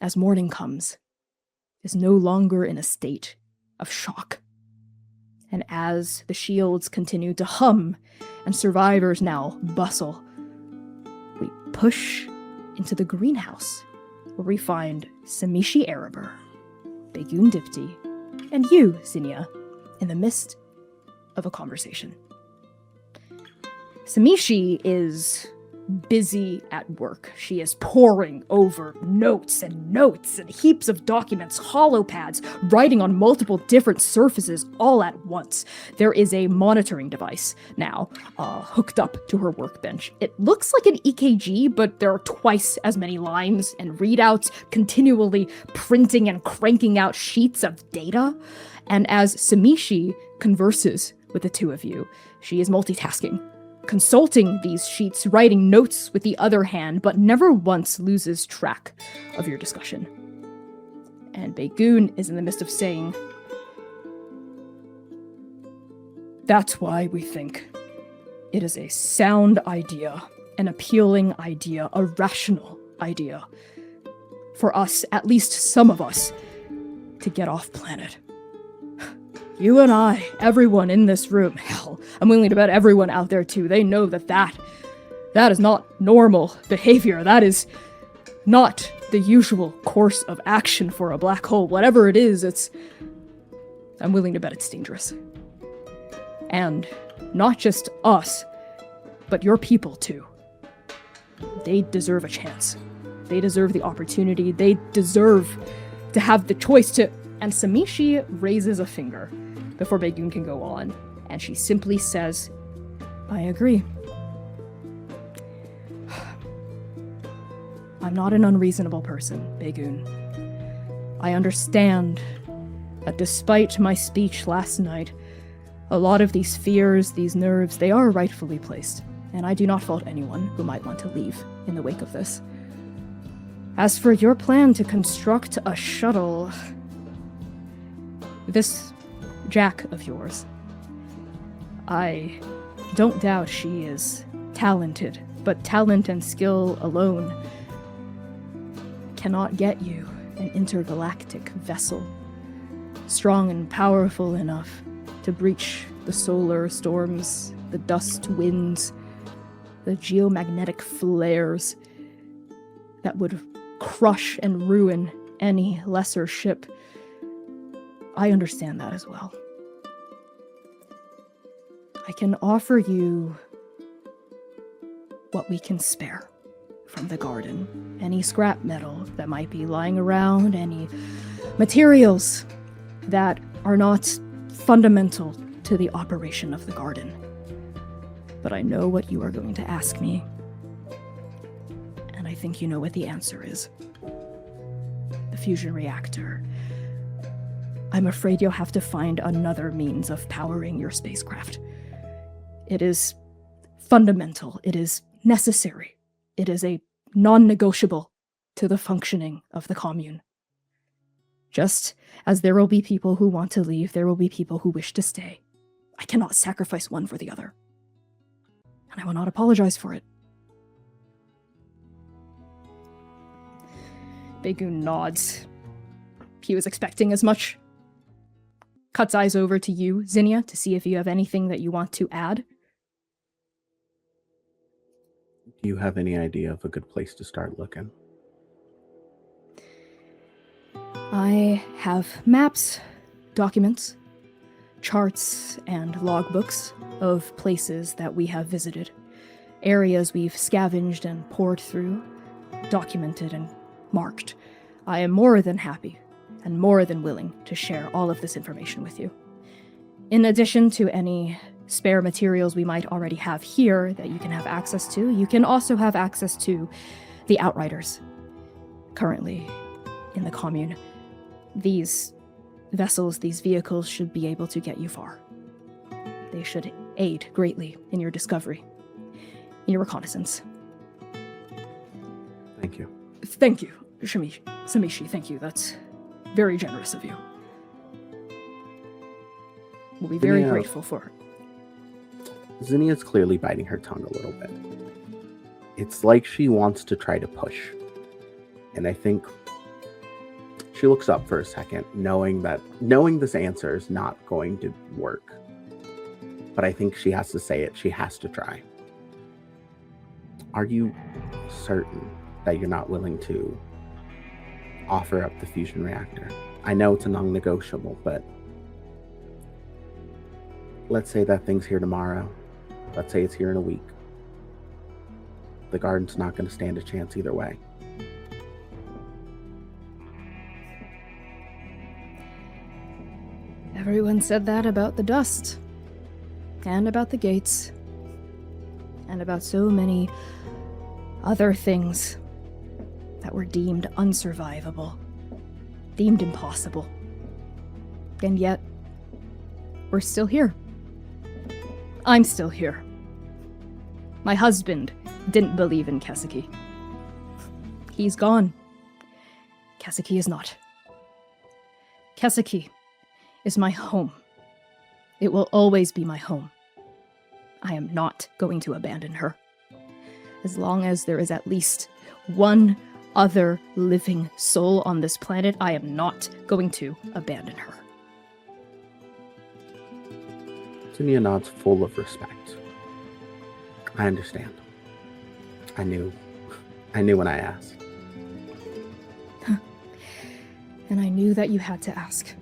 as morning comes, is no longer in a state of shock. And as the shields continue to hum and survivors now bustle, we push into the greenhouse, where we find Samishi Erebor, Begun Dipti, and you, Zinnia, in the midst of a conversation. Samishi is busy at work. She is poring over notes and heaps of documents, hollow pads, writing on multiple different surfaces all at once. There is a monitoring device now hooked up to her workbench. It looks like an EKG, but there are twice as many lines and readouts, continually printing and cranking out sheets of data. And as Samishi converses with the two of you, she is multitasking, consulting these sheets, writing notes with the other hand, but never once loses track of your discussion. And Begun is in the midst of saying, "That's why we think it is a sound idea, an appealing idea, a rational idea, for us, at least some of us, to get off planet. You and I, everyone in this room, hell, I'm willing to bet everyone out there too, they know that is not normal behavior. That is not the usual course of action for a black hole. Whatever it is, I'm willing to bet it's dangerous. And not just us, but your people too. They deserve a chance. They deserve the opportunity. They deserve to have the choice to..." And Samishi raises a finger before Begun can go on, and she simply says, "I agree. I'm not an unreasonable person, Begun. I understand that despite my speech last night, a lot of these fears, these nerves, they are rightfully placed, and I do not fault anyone who might want to leave in the wake of this. As for your plan to construct a shuttle, this Jack of yours, I don't doubt she is talented, but talent and skill alone cannot get you an intergalactic vessel, strong and powerful enough to breach the solar storms, the dust winds, the geomagnetic flares that would crush and ruin any lesser ship. I understand that as well. I can offer you what we can spare from the garden. Any scrap metal that might be lying around, any materials that are not fundamental to the operation of the garden. But I know what you are going to ask me, and I think you know what the answer is. The fusion reactor. I'm afraid you'll have to find another means of powering your spacecraft. It is fundamental. It is necessary. It is a non-negotiable to the functioning of the commune. Just as there will be people who want to leave, there will be people who wish to stay. I cannot sacrifice one for the other. And I will not apologize for it. Begun nods. He was expecting as much. Cuts eyes over to you, Zinnia, to see if you have anything that you want to add. Do you have any idea of a good place to start looking? I have maps, documents, charts, and logbooks of places that we have visited, areas we've scavenged and poured through, documented and marked. I am more than happy and more than willing to share all of this information with you. In addition to any spare materials we might already have here that you can have access to, you can also have access to the Outriders, currently in the commune. These vessels, these vehicles should be able to get you far. They should aid greatly in your discovery, in your reconnaissance. Thank you. Thank you, Samishi, thank you. That's very generous of you. We'll be very grateful for it. Zinnia's clearly biting her tongue a little bit. It's like she wants to try to push. And I think she looks up for a second, knowing this answer is not going to work. But I think she has to say it. She has to try. Are you certain that you're not willing to offer up the fusion reactor? I know it's a non-negotiable, but let's say that thing's here tomorrow. Let's say it's here in a week. The garden's not going to stand a chance either way. Everyone said that about the dust, and about the gates, and about so many other things that were deemed unsurvivable, deemed impossible. And yet, we're still here. I'm still here. My husband didn't believe in Kaseki. He's gone. Kaseki is not. Kaseki is my home. It will always be my home. I am not going to abandon her. As long as there is at least one other living soul on this planet, I am not going to abandon her. Zinnia nods full of respect. I understand. I knew when I asked. And I knew that you had to ask.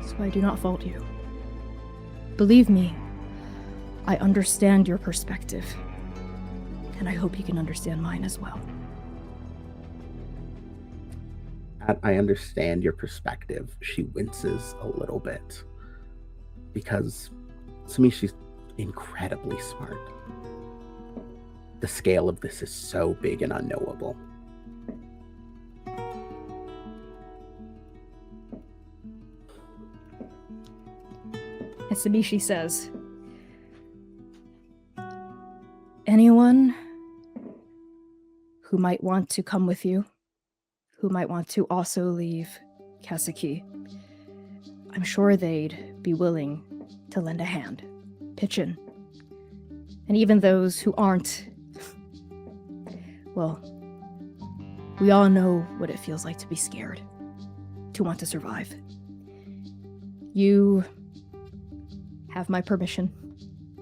So I do not fault you. Believe me, I understand your perspective. And I hope you can understand mine as well. I understand your perspective. She winces a little bit. Because to me, she's incredibly smart. The scale of this is so big and unknowable. And Samishi says, anyone who might want to come with you, who might want to also leave Kaseki, I'm sure they'd be willing to lend a hand, pitch in. And even those who aren't, well, we all know what it feels like to be scared, to want to survive. You have my permission,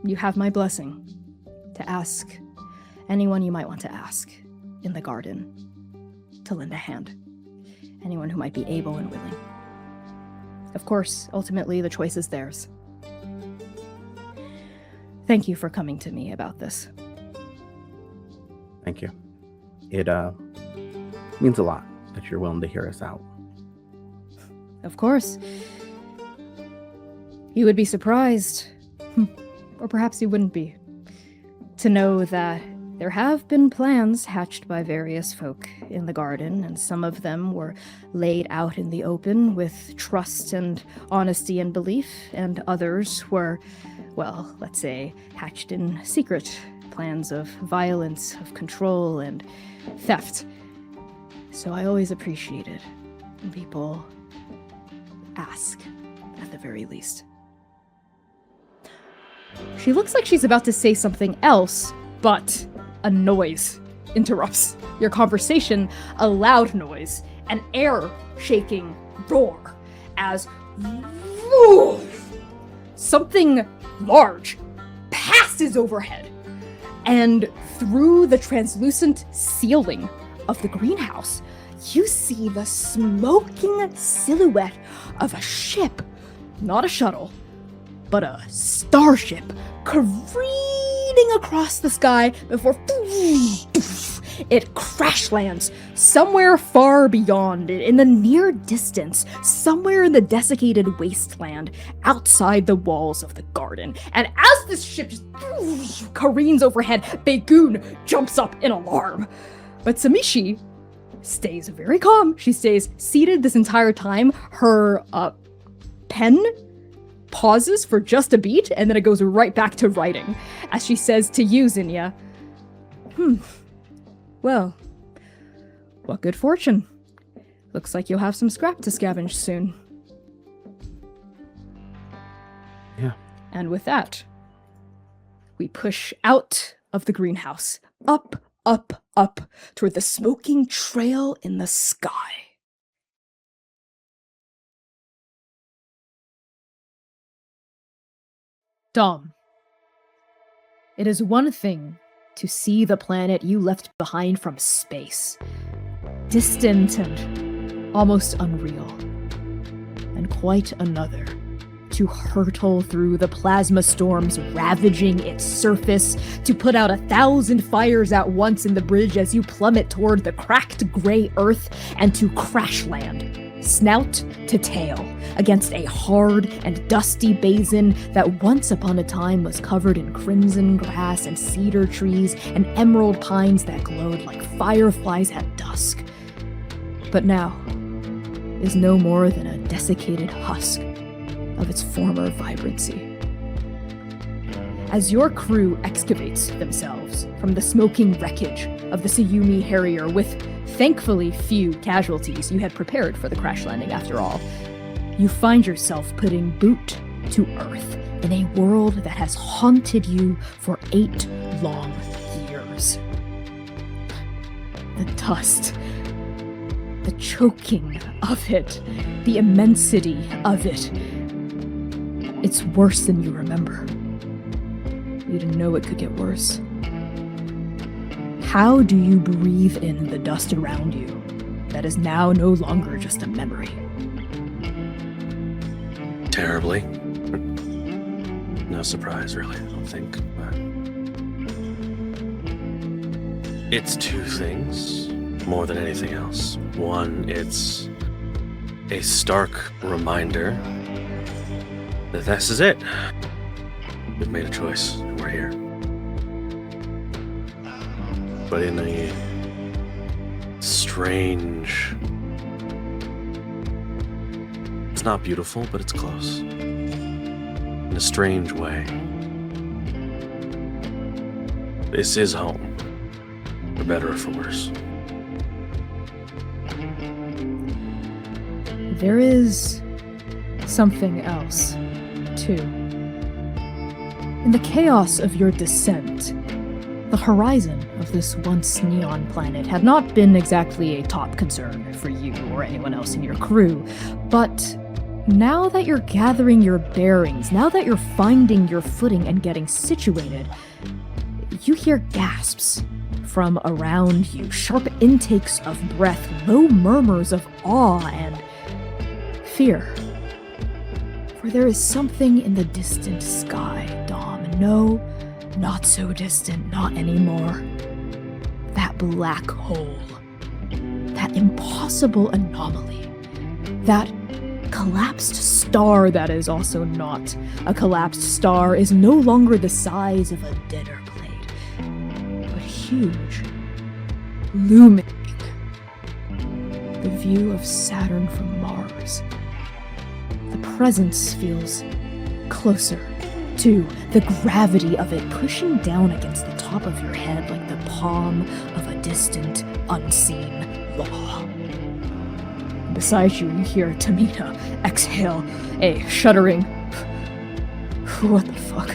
you have my blessing to ask anyone you might want to ask in the garden to lend a hand. Anyone who might be able and willing. Of course, ultimately the choice is theirs. Thank you for coming to me about this. Thank you. It means a lot that you're willing to hear us out. Of course. You would be surprised, or perhaps you wouldn't be, to know that There have been plans hatched by various folk in the garden, and some of them were laid out in the open with trust and honesty and belief, and others were, well, let's say, hatched in secret. Plans of violence, of control, and theft. So I always appreciate it when people ask, at the very least. She looks like she's about to say something else, but a noise interrupts your conversation, a loud noise, an air-shaking roar, as something large passes overhead, and through the translucent ceiling of the greenhouse, you see the smoking silhouette of a ship, not a shuttle, but a starship careening across the sky before it crash lands somewhere far beyond it, in the near distance, somewhere in the desiccated wasteland outside the walls of the garden. And as this ship just careens overhead, Bagoon jumps up in alarm. But Samishi stays very calm. She stays seated this entire time. Her pen pauses for just a beat, and then it goes right back to writing, as she says to you, Zinnia, well, what good fortune. Looks like you'll have some scrap to scavenge soon. Yeah. And with that, we push out of the greenhouse, up, up, up, toward the smoking trail in the sky. Dom, it is one thing to see the planet you left behind from space, distant and almost unreal, and quite another to hurtle through the plasma storms ravaging its surface, to put out 1,000 fires at once in the bridge as you plummet toward the cracked gray earth, and to crash land, snout to tail, against a hard and dusty basin that once upon a time was covered in crimson grass and cedar trees and emerald pines that glowed like fireflies at dusk, but now is no more than a desiccated husk of its former vibrancy. As your crew excavates themselves from the smoking wreckage of the Sayumi Harrier with thankfully few casualties, you had prepared for the crash landing after all, you find yourself putting boot to earth in a world that has haunted you for 8 long years. The dust, the choking of it, the immensity of it. It's worse than you remember. You didn't know it could get worse. How do you breathe in the dust around you that is now no longer just a memory? Terribly. No surprise, really, I don't think. But it's 2 things more than anything else. One, it's a stark reminder that this is it. We've made a choice, and we're here. But in a strange... It's not beautiful, but it's close. In a strange way. This is home. For better or for worse. There is something else, too. In the chaos of your descent, the horizon of this once neon planet had not been exactly a top concern for you or anyone else in your crew, but now that you're gathering your bearings, now that you're finding your footing and getting situated, you hear gasps from around you, sharp intakes of breath, low murmurs of awe and fear. For there is something in the distant sky, Dom. No, not so distant, not anymore. That black hole. That impossible anomaly. That collapsed star that is also not a collapsed star is no longer the size of a dinner plate. But huge, looming. The view of Saturn from Mars. The presence feels closer, too. The gravity of it pushing down against the top of your head like the palm of a distant, unseen law. Beside you, you hear Tamina exhale a shuddering, what the fuck?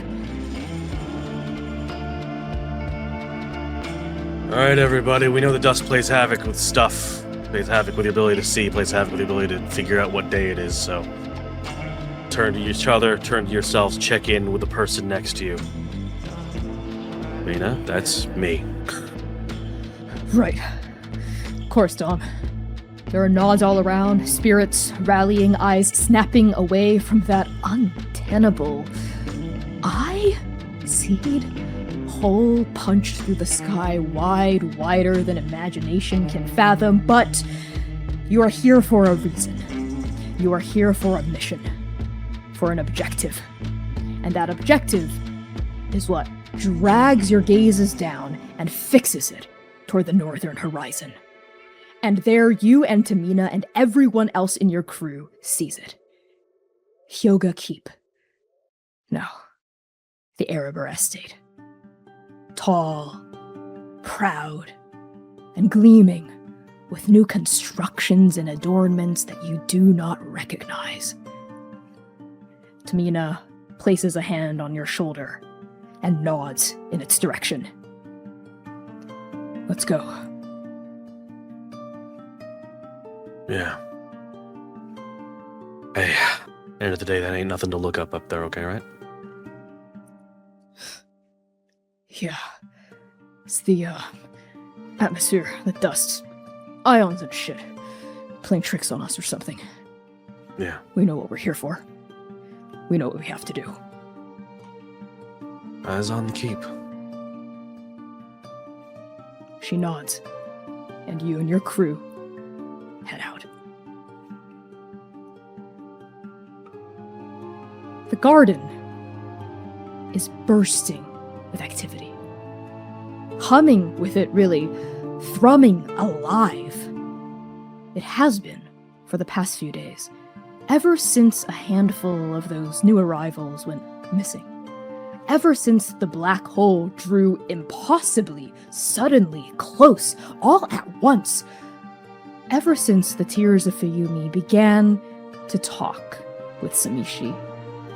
Alright, everybody, we know the dust plays havoc with stuff. Plays havoc with the ability to see, plays havoc with the ability to figure out what day it is, so turn to each other, turn to yourselves, check in with the person next to you. Mina, that's me. Right. Of course, Dom. There are nods all around, spirits rallying, eyes snapping away from that untenable eye seed hole punched through the sky wide, wider than imagination can fathom, but you are here for a reason. You are here for a mission, for an objective. And that objective is what drags your gazes down and fixes it toward the northern horizon. And there you and Tamina and everyone else in your crew sees it. Hyoga Keep. No, the Erebor Estate. Tall, proud, and gleaming with new constructions and adornments that you do not recognize. Tamina places a hand on your shoulder and nods in its direction. Let's go. Yeah. Hey, end of the day, that ain't nothing to look up there, okay, right? Yeah. It's the, atmosphere, the dust, ions and shit. Playing tricks on us or something. Yeah. We know what we're here for. We know what we have to do. Eyes on the keep. She nods, and you and your crew head out. The garden is bursting with activity. Humming with it, really. Thrumming alive. It has been for the past few days, ever since a handful of those new arrivals went missing. Ever since the black hole drew impossibly, suddenly close, all at once. Ever since the Tears of Fayumi began to talk with Samishi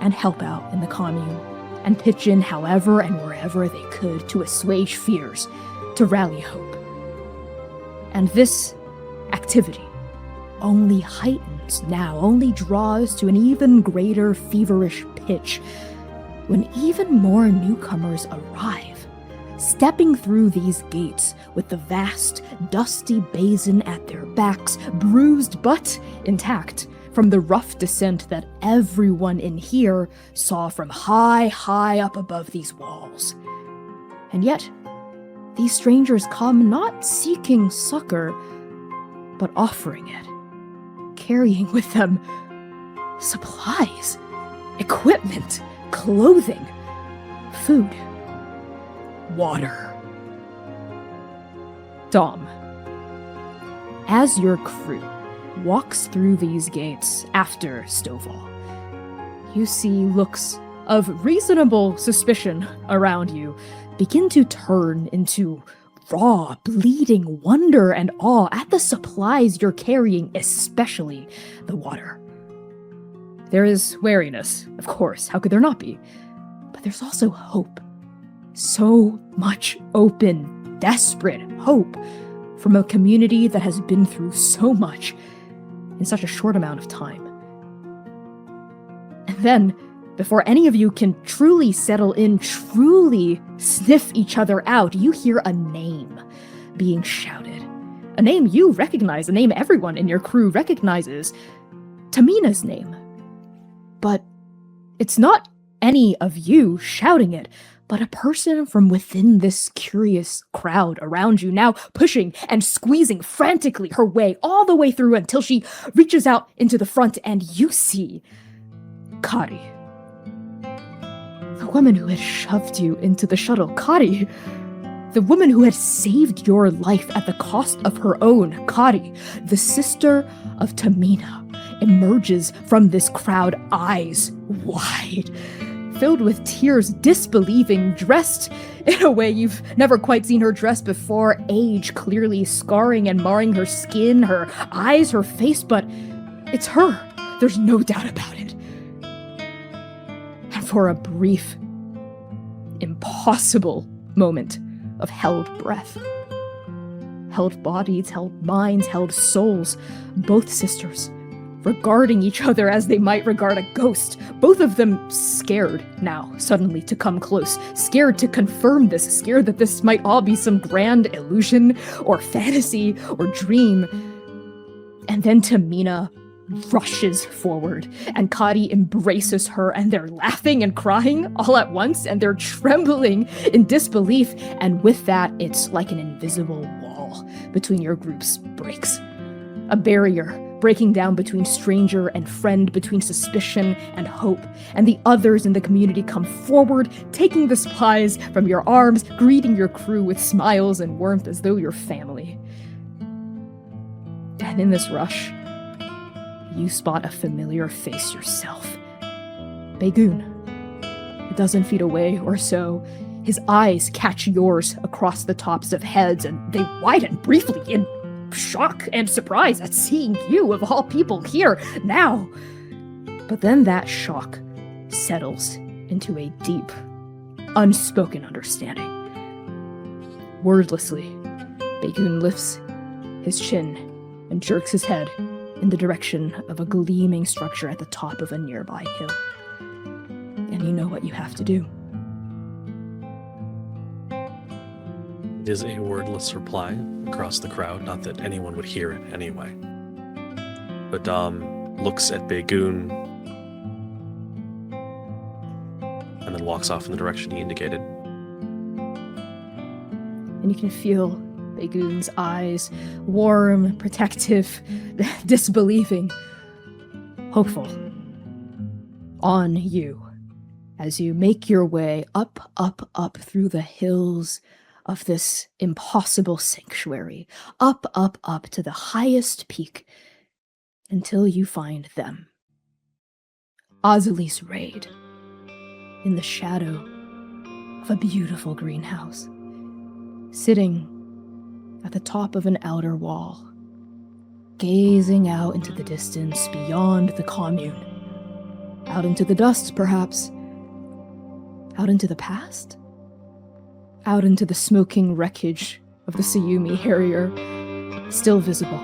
and help out in the commune and pitch in however and wherever they could to assuage fears, to rally hope. And this activity only heightens now, only draws to an even greater feverish pitch when even more newcomers arrive, stepping through these gates with the vast, dusty basin at their backs, bruised but intact from the rough descent that everyone in here saw from high, high up above these walls. And yet, these strangers come not seeking succor, but offering it, carrying with them supplies, equipment, clothing, food, water. Dom, as your crew walks through these gates after Stovall, you see looks of reasonable suspicion around you begin to turn into raw, bleeding wonder and awe at the supplies you're carrying, especially the water. There is wariness, of course, how could there not be? But there's also hope. So much open, desperate hope from a community that has been through so much in such a short amount of time. And then, before any of you can truly settle in, truly sniff each other out, you hear a name being shouted. A name you recognize, a name everyone in your crew recognizes. Tamina's name. But it's not any of you shouting it, but a person from within this curious crowd around you, now pushing and squeezing frantically her way all the way through until she reaches out into the front, and you see Kari. The woman who had shoved you into the shuttle. Kari, The woman who had saved your life at the cost of her own, Kari, the sister of Tamina, emerges from this crowd, eyes wide, filled with tears, disbelieving, dressed in a way you've never quite seen her dressed before, age clearly scarring and marring her skin, her eyes, her face, but it's her. There's no doubt about it. And for a brief, impossible moment of held breath, held bodies, held minds, held souls, both sisters regarding each other as they might regard a ghost, both of them scared now suddenly to come close, scared to confirm this, scared that this might all be some grand illusion or fantasy or dream. And then Tamina rushes forward, and Kari embraces her, and they're laughing and crying all at once, and they're trembling in disbelief, and with that, it's like an invisible wall between your groups breaks. A barrier breaking down between stranger and friend, between suspicion and hope, and the others in the community come forward, taking the supplies from your arms, greeting your crew with smiles and warmth as though you're family. And in this rush, you spot a familiar face yourself. Baegoon. A dozen feet away or so, his eyes catch yours across the tops of heads, and they widen briefly in shock and surprise at seeing you, of all people, here, now. But then that shock settles into a deep, unspoken understanding. Wordlessly, Baegoon lifts his chin and jerks his head in the direction of a gleaming structure at the top of a nearby hill. And you know what you have to do. It is a wordless reply across the crowd, not that anyone would hear it anyway. But Dom looks at Baegoon and then walks off in the direction he indicated. And you can feel Baegoon's eyes, warm, protective, disbelieving, hopeful, on you as you make your way up through the hills of this impossible sanctuary, up to the highest peak, until you find them. Azalis Raid, in the shadow of a beautiful greenhouse, sitting at the top of an outer wall, gazing out into the distance beyond the commune, out into the dust, perhaps, out into the past, out into the smoking wreckage of the Sayumi Harrier, still visible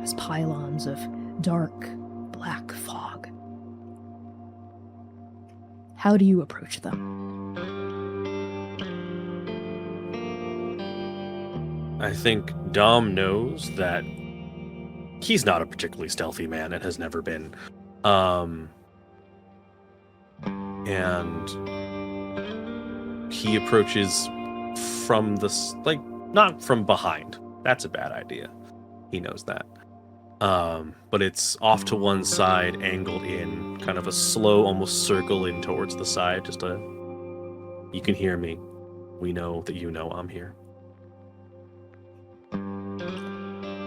as pylons of dark, black fog. How do you approach them? I think Dom knows that he's not a particularly stealthy man and has never been. And he approaches from the, not from behind. That's a bad idea. He knows that. But it's off to one side, angled in, kind of a slow, almost circle in towards the side. Just you can hear me. We know that you know I'm here.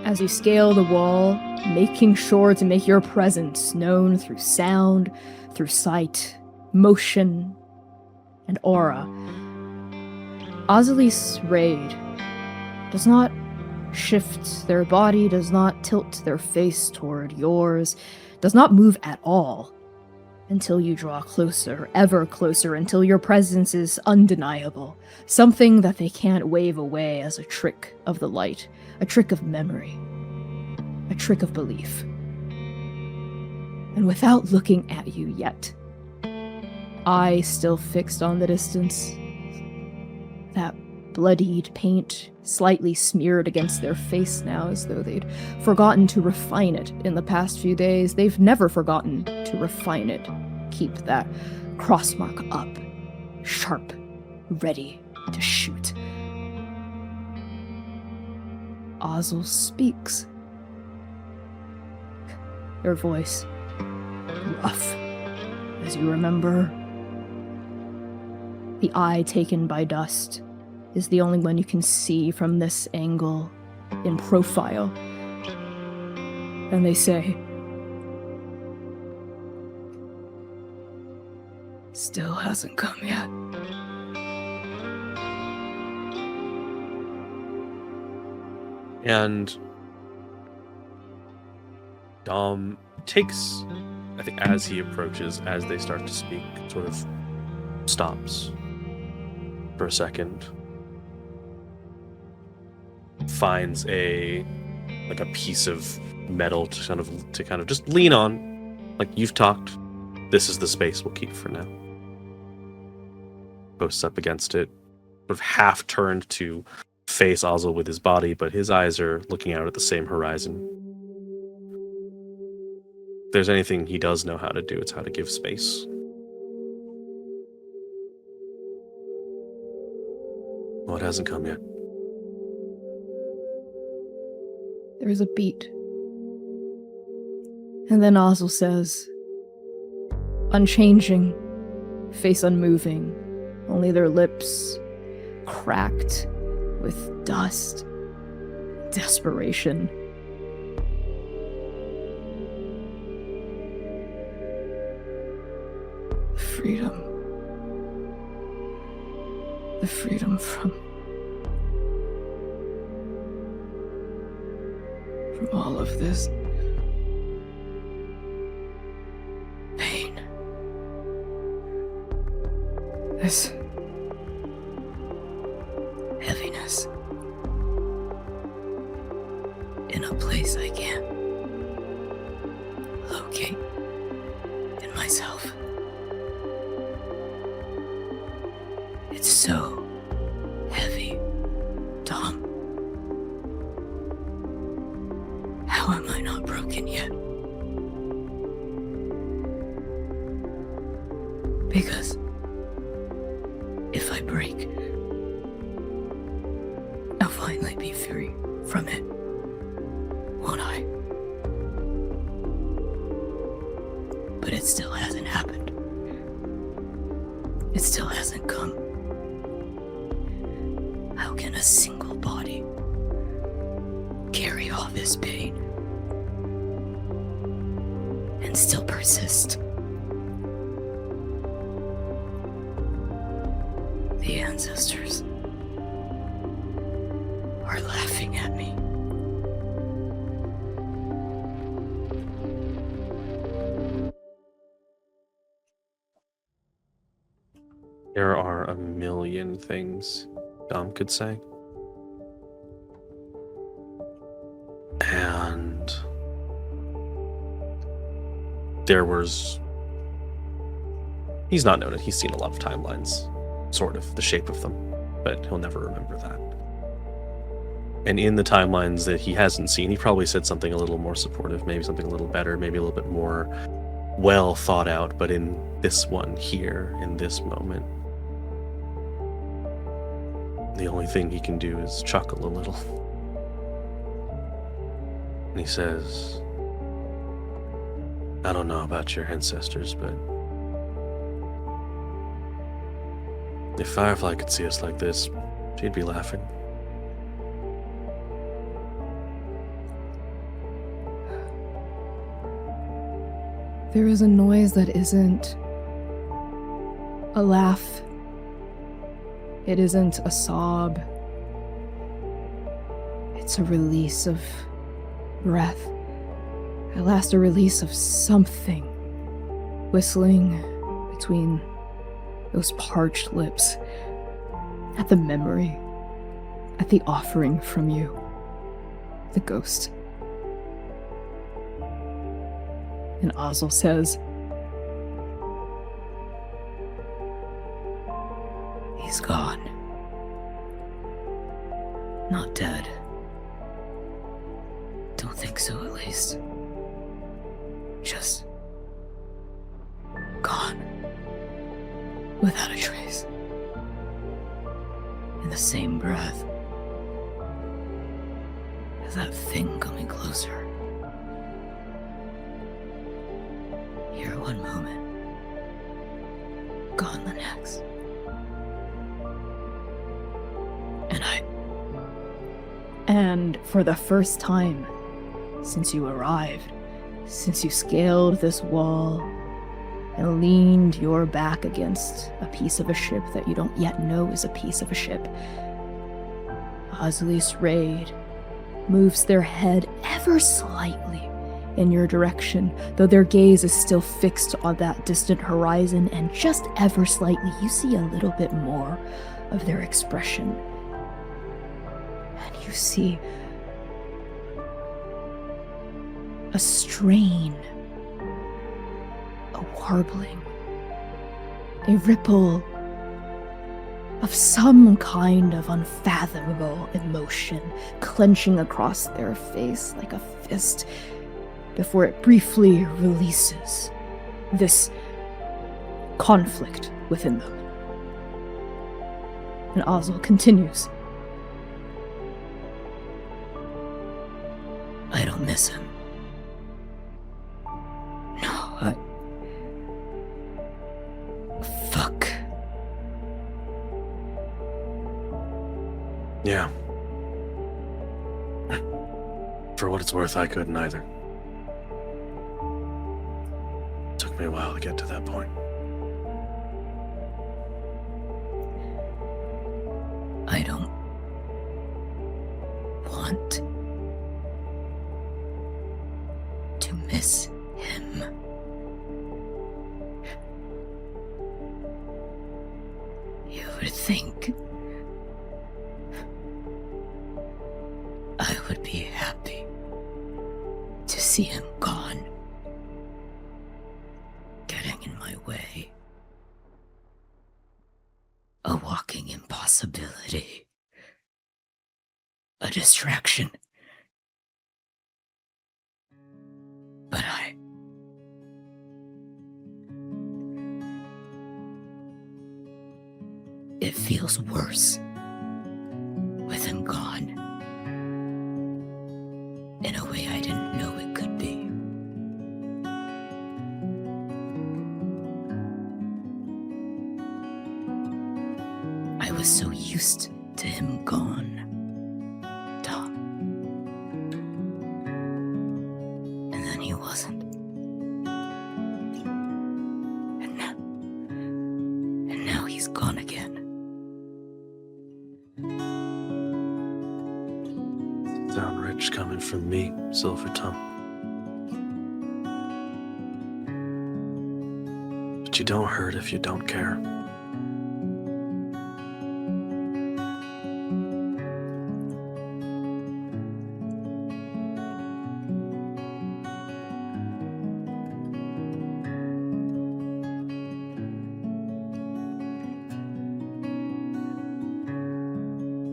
As you scale the wall, making sure to make your presence known through sound, through sight, motion, and aura, Azalis Raid does not shift their body, does not tilt their face toward yours, does not move at all until you draw closer, ever closer, until your presence is undeniable, something that they can't wave away as a trick of the light, a trick of memory, a trick of belief. And without looking at you yet, eyes still fixed on the distance, that bloodied paint slightly smeared against their face now as though they'd forgotten to refine it in the past few days. They've never forgotten to refine it. Keep that crossmark up, sharp, ready to shoot. Azel speaks. Her voice rough, as you remember. The eye taken by dust, is the only one you can see from this angle in profile. And they say, "Still hasn't come yet." And Dom takes, I think, as he approaches, as they start to speak, sort of stops for a second, finds a piece of metal to kind of just lean on. Like, you've talked, this is the space we'll keep for now. Posts up against it, sort of half turned to face Ozzel with his body, but his eyes are looking out at the same horizon. If there's anything he does know how to do, it's how to give space. Well, it hasn't come yet. There is a beat. And then Ozzel says, unchanging, face unmoving, only their lips cracked with dust, desperation. Freedom. The freedom from all of this pain. This heaviness in a place I can't locate in myself. It's so heavy, Dom. How am I not broken yet? Because if I break, I'll finally be free from it, won't I? But it still hasn't happened. It still hasn't come. How can a single body carry all this pain and still persist? The ancestors are laughing at me. There are a million things Dom could say. And there was... He's not known it. He's seen a lot of timelines, sort of, the shape of them, but he'll never remember that. And in the timelines that he hasn't seen, he probably said something a little more supportive, maybe something a little better, maybe a little bit more well thought out, but in this one here, in this moment, the only thing he can do is chuckle a little. And he says, I don't know about your ancestors, but if Firefly could see us like this, she'd be laughing. There is a noise that isn't a laugh. It isn't a sob. It's a release of breath. At last, a release of something. Whistling between those parched lips. At the memory. At the offering from you. The ghost. And Ozzel says, he's gone. Not dead. Don't think so, at least. Just gone. Without a trace. In the same breath as that thing coming closer. Here one moment, gone the next. And for the first time since you arrived, since you scaled this wall and leaned your back against a piece of a ship that you don't yet know is a piece of a ship, Azli's raid moves their head ever slightly in your direction, though their gaze is still fixed on that distant horizon, and just ever slightly you see a little bit more of their expression. And you see a strain, a warbling, a ripple of some kind of unfathomable emotion clenching across their face like a fist before it briefly releases this conflict within them. And Azl continues. I don't miss him. No, fuck. Yeah. For what it's worth, I couldn't either. Took me a while to get to that point. I don't want to miss him. You would think I would be happy to see him gone, getting in my way, a walking impossibility, a distraction. But it feels worse with him gone, in a way I didn't know it could be. I was so used to him gone, Tom. And then he wasn't. And now he's gone again. Sound rich coming from me, Silver Tongue. But you don't hurt if you don't care.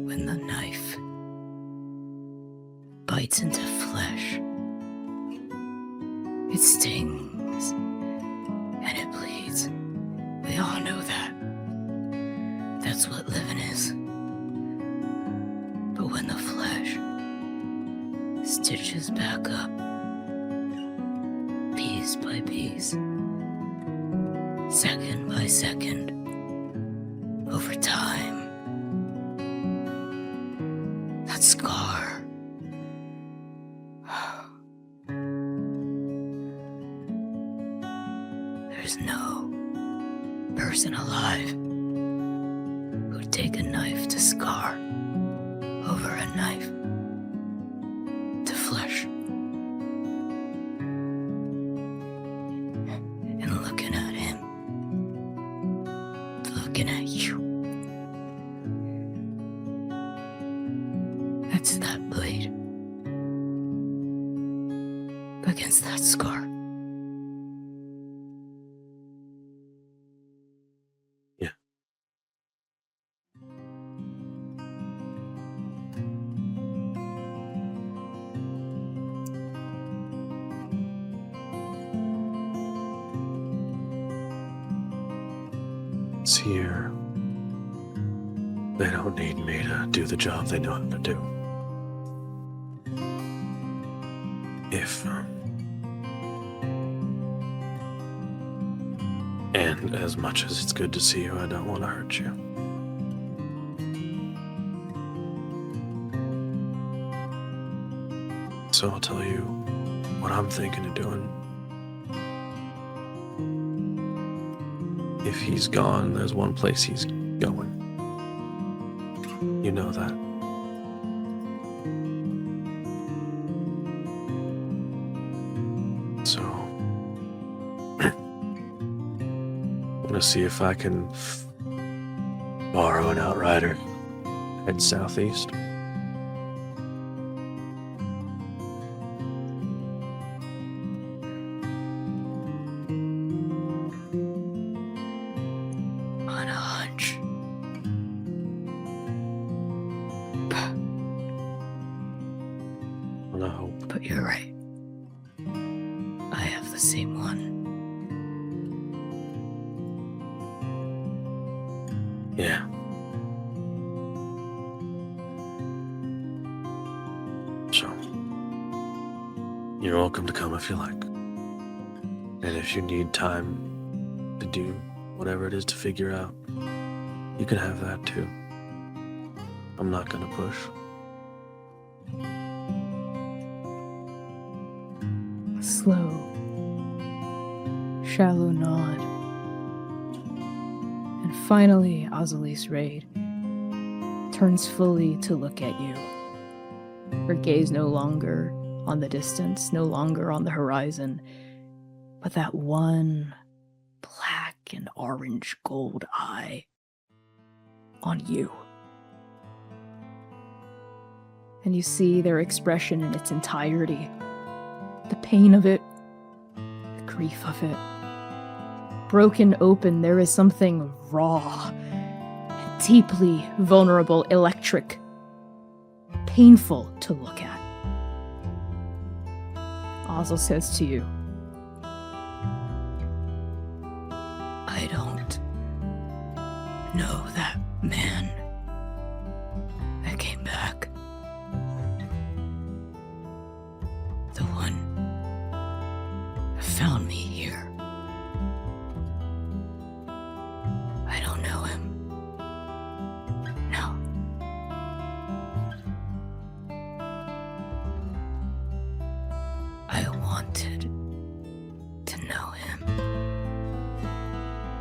When the knife bites into flesh, it stings and it bleeds. We all know that. That's what living is. But when the flesh stitches back up, piece by piece, second by second, over time, that scar, there's no person alive who'd take a knife to scar over a knife to flesh. And looking at him, looking at you, that's that blade against that scar. Yeah. It's here. They don't need me to do the job they know how to do. If, and as much as it's good to see you, I don't want to hurt you. So I'll tell you what I'm thinking of doing. If he's gone, there's one place he's going. You know that. So, I'm gonna see if I can borrow an outrider, head southeast. On a hunch. On a hope. But you're right. I have the same one. Yeah. So, you're welcome to come if you like. And if you need time to do whatever it is to figure out, you can have that too. I'm not gonna push. A slow, shallow nod. And finally, Azalise Raid turns fully to look at you. Her gaze no longer on the distance, no longer on the horizon, but that one black and orange gold eye on you. And you see their expression in its entirety. The pain of it, the grief of it. Broken open, there is something raw, deeply vulnerable, electric, painful to look at. Ozil says to you, I don't know that man that came back. The one that found me here. I don't know him. No. I wanted to know him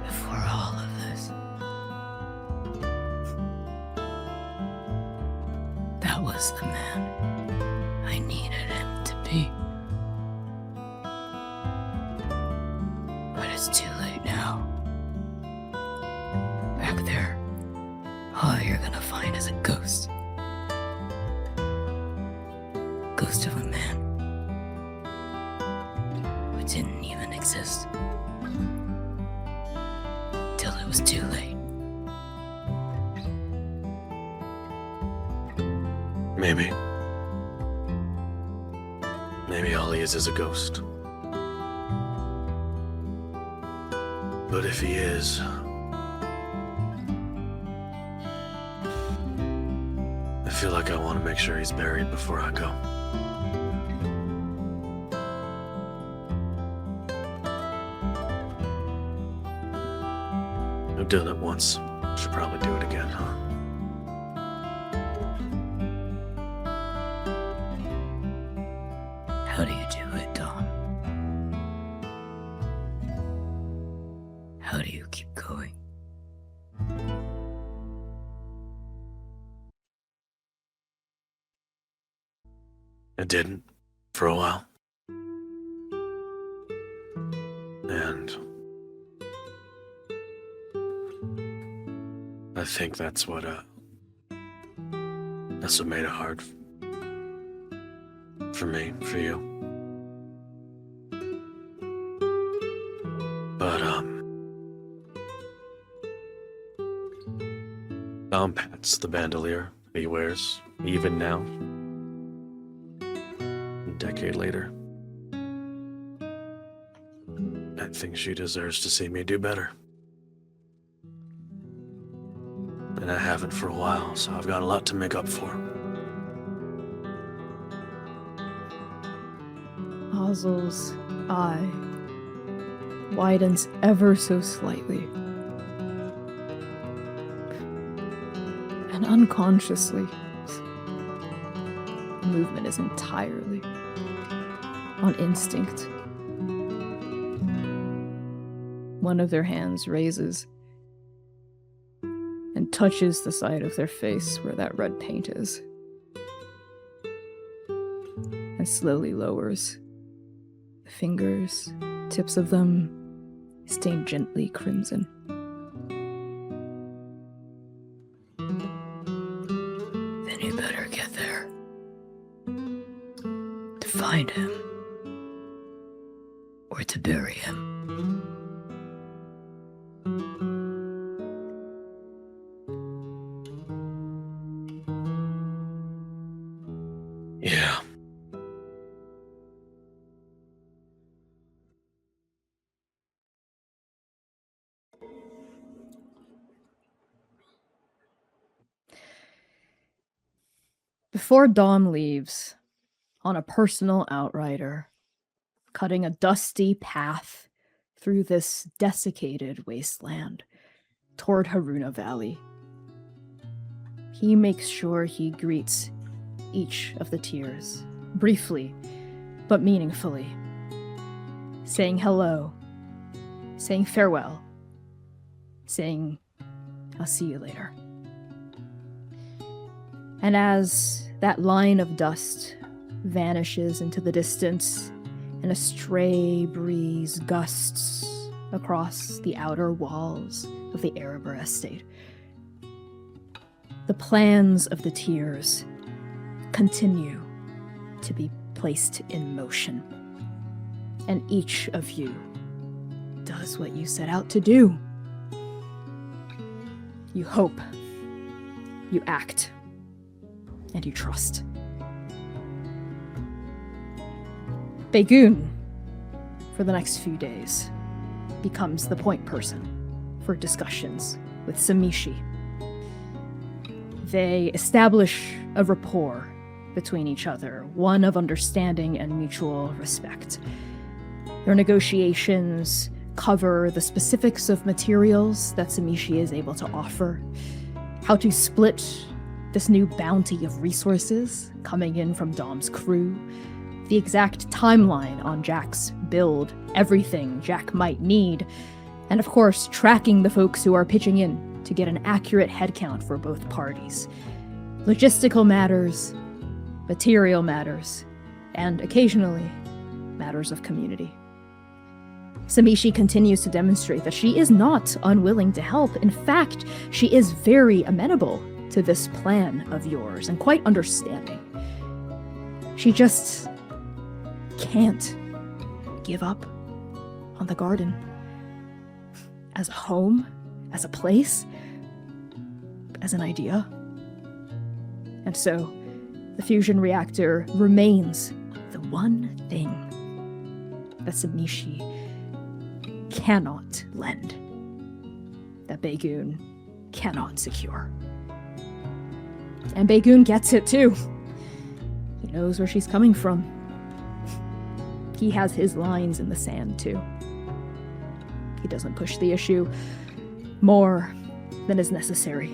before all of this. That was the man I needed him to be. But it's too late now. Back there, all you're gonna find is a ghost. Ghost of a man who didn't even exist. Till it was too late. Maybe. Maybe all he is a ghost. But if he is, I feel like I want to make sure he's buried before I go. I've done it once. Should probably do it again, huh? How do you do it, Dom? How do you keep going? I didn't for a while. And I think that's what made it hard for me, for you. But Dom pats the bandolier he wears even now. A decade later. I think she deserves to see me do better. And I haven't for a while, so I've got a lot to make up for. Ozil's eye widens ever so slightly. And unconsciously, the movement is entirely on instinct. One of their hands raises and touches the side of their face where that red paint is, and slowly lowers. The fingers, tips of them, stain gently crimson. Then you better get there. To find him. Or to bury him. Yeah. Before Dom leaves, on a personal outrider, cutting a dusty path through this desiccated wasteland toward Haruna Valley, he makes sure he greets each of the tiers, briefly but meaningfully, saying hello, saying farewell, saying, "I'll see you later." And as that line of dust vanishes into the distance and a stray breeze gusts across the outer walls of the aldebrn estate, the plans of the tiers continue to be placed in motion. And each of you does what you set out to do. You hope, you act, and you trust. Baegoon, for the next few days, becomes the point person for discussions with Samishi. They establish a rapport between each other, one of understanding and mutual respect. Their negotiations cover the specifics of materials that Samishi is able to offer, how to split this new bounty of resources coming in from Dom's crew, the exact timeline on Jack's build, everything Jack might need, and of course, tracking the folks who are pitching in to get an accurate headcount for both parties. Logistical matters, material matters, and occasionally, matters of community. Samishi continues to demonstrate that she is not unwilling to help. In fact, she is very amenable to this plan of yours and quite understanding. She just can't give up on the garden as a home, as a place, as an idea. And so, the fusion reactor remains the one thing that Samishi cannot lend, that Baegoon cannot secure. And Baegoon gets it too. He knows where she's coming from. He has his lines in the sand too. He doesn't push the issue more than is necessary,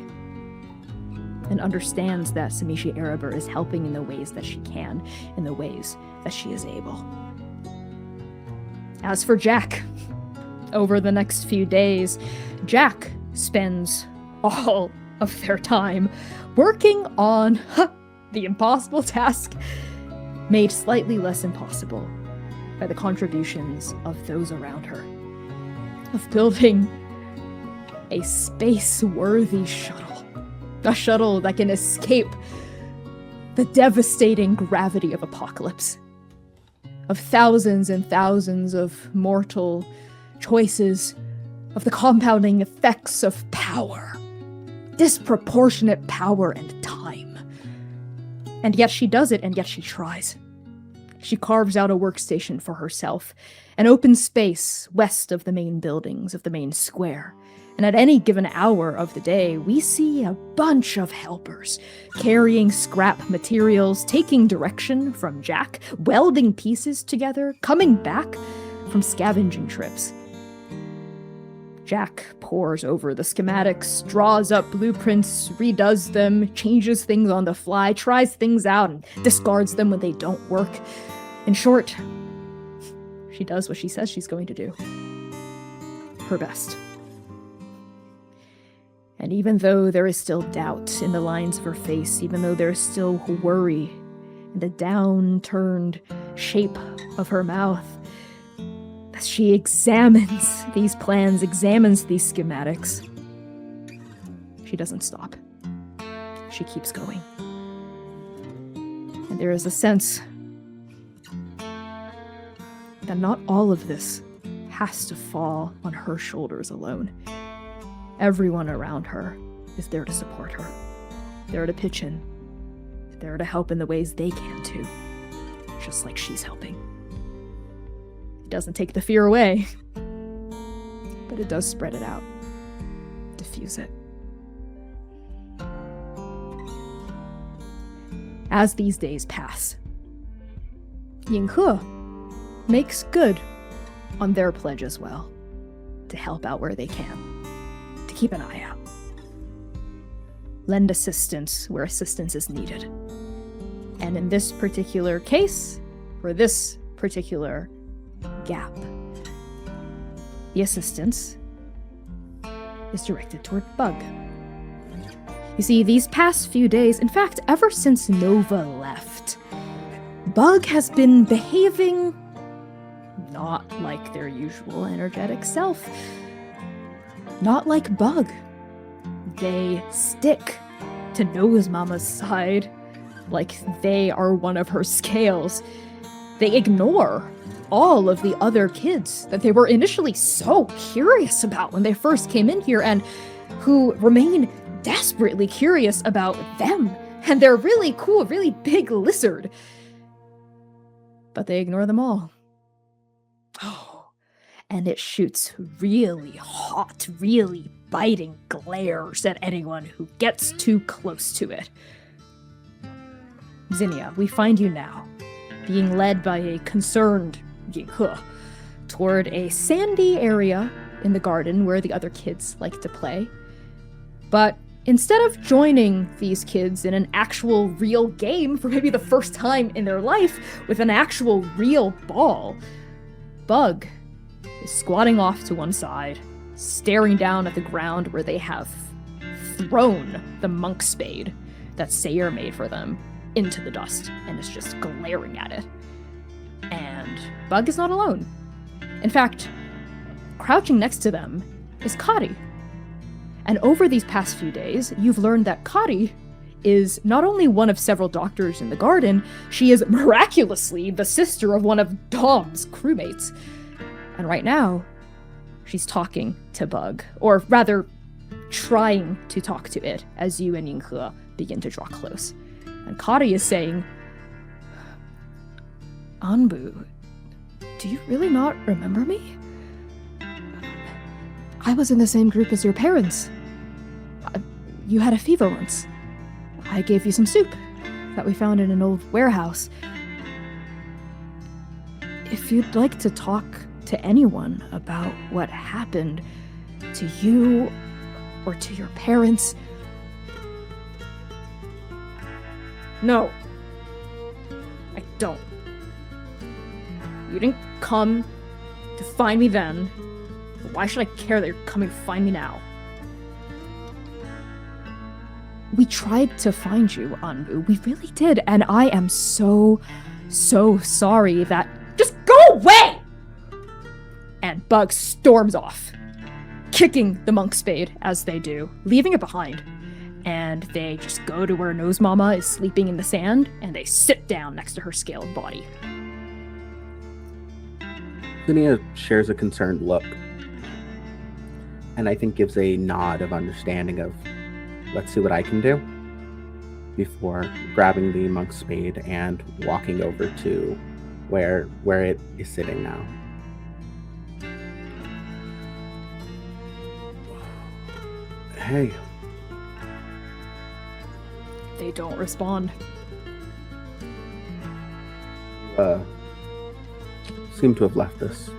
and understands that Samishi aldebrn is helping in the ways that she can, in the ways that she is able. As for Jack, over the next few days, Jack spends all of their time working on the impossible task made slightly less impossible by the contributions of those around her, of building a space-worthy shuttle, a shuttle that can escape the devastating gravity of apocalypse, of thousands and thousands of mortal choices, of the compounding effects of power, disproportionate power and time. And yet she does it, and yet she tries. She carves out a workstation for herself, an open space west of the main buildings of the main square. And at any given hour of the day, we see a bunch of helpers carrying scrap materials, taking direction from Jack, welding pieces together, coming back from scavenging trips. Jack pores over the schematics, draws up blueprints, redoes them, changes things on the fly, tries things out, and discards them when they don't work. In short, she does what she says she's going to do. Her best. And even though there is still doubt in the lines of her face, even though there is still worry in the downturned shape of her mouth, as she examines these plans, examines these schematics, she doesn't stop. She keeps going. And there is a sense that not all of this has to fall on her shoulders alone. Everyone around her is there to support her, there to pitch in, there to help in the ways they can too, just like she's helping. It doesn't take the fear away, but it does spread it out, diffuse it. As these days pass, Yinghe makes good on their pledge as well, to help out where they can, to keep an eye out. Lend assistance where assistance is needed. And in this particular case, for this particular gap, the assistance is directed toward Bug. You see, these past few days, in fact, ever since Nova left, Bug has been behaving not like their usual energetic self. Not like Bug. They stick to Nose Mama's side like they are one of her scales. They ignore all of the other kids that they were initially so curious about when they first came in here and who remain desperately curious about them and their really cool, really big lizard. But they ignore them all. Oh, and it shoots really hot, really biting glares at anyone who gets too close to it. Zinnia, we find you now, being led by a concerned Yinghe toward a sandy area in the garden where the other kids like to play. But instead of joining these kids in an actual real game for maybe the first time in their life with an actual real ball, Bug is squatting off to one side, staring down at the ground where they have thrown the monk spade that Sayer made for them into the dust and is just glaring at it. And Bug is not alone. In fact, crouching next to them is Kari. And over these past few days, you've learned that Kari is not only one of several doctors in the garden, she is miraculously the sister of one of Dom's crewmates. And right now, she's talking to Bug, or rather, trying to talk to it as you and Yinghe begin to draw close. And Kari is saying, Anbu, do you really not remember me? I was in the same group as your parents. You had a fever once. I gave you some soup that we found in an old warehouse. If you'd like to talk to anyone about what happened to you or to your parents... No. I don't. You didn't come to find me then. Why should I care that you're coming to find me now? We tried to find you, Anbu. We really did. And I am so sorry that... Just go away! And Bug storms off, kicking the monk spade as they do, leaving it behind. And they just go to where Nose Mama is sleeping in the sand, and they sit down next to her scaled body. Zinnia shares a concerned look, and I think gives a nod of understanding of, let's see what I can do, before grabbing the monk's spade and walking over to where it is sitting now. Hey. They don't respond. Seem to have left us.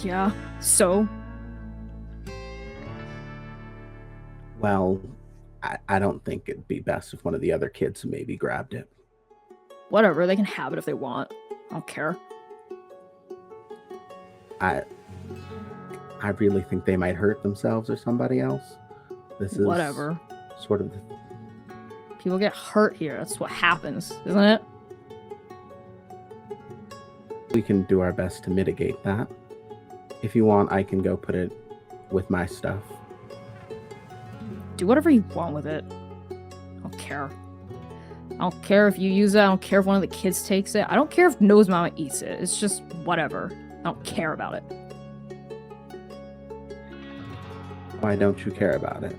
Yeah, so? Well, I don't think it'd be best if one of the other kids maybe grabbed it. Whatever, they can have it if they want. I don't care. I really think they might hurt themselves or somebody else. This is Whatever. sort of People get hurt here. That's what happens, isn't it? we can do our best to mitigate that. If you want, I can go put it with my stuff. Do whatever you want with it. I don't care. I don't care if you use it. I don't care if one of the kids takes it. I don't care if Nose Mama eats it. It's just whatever. I don't care about it. Why don't you care about it?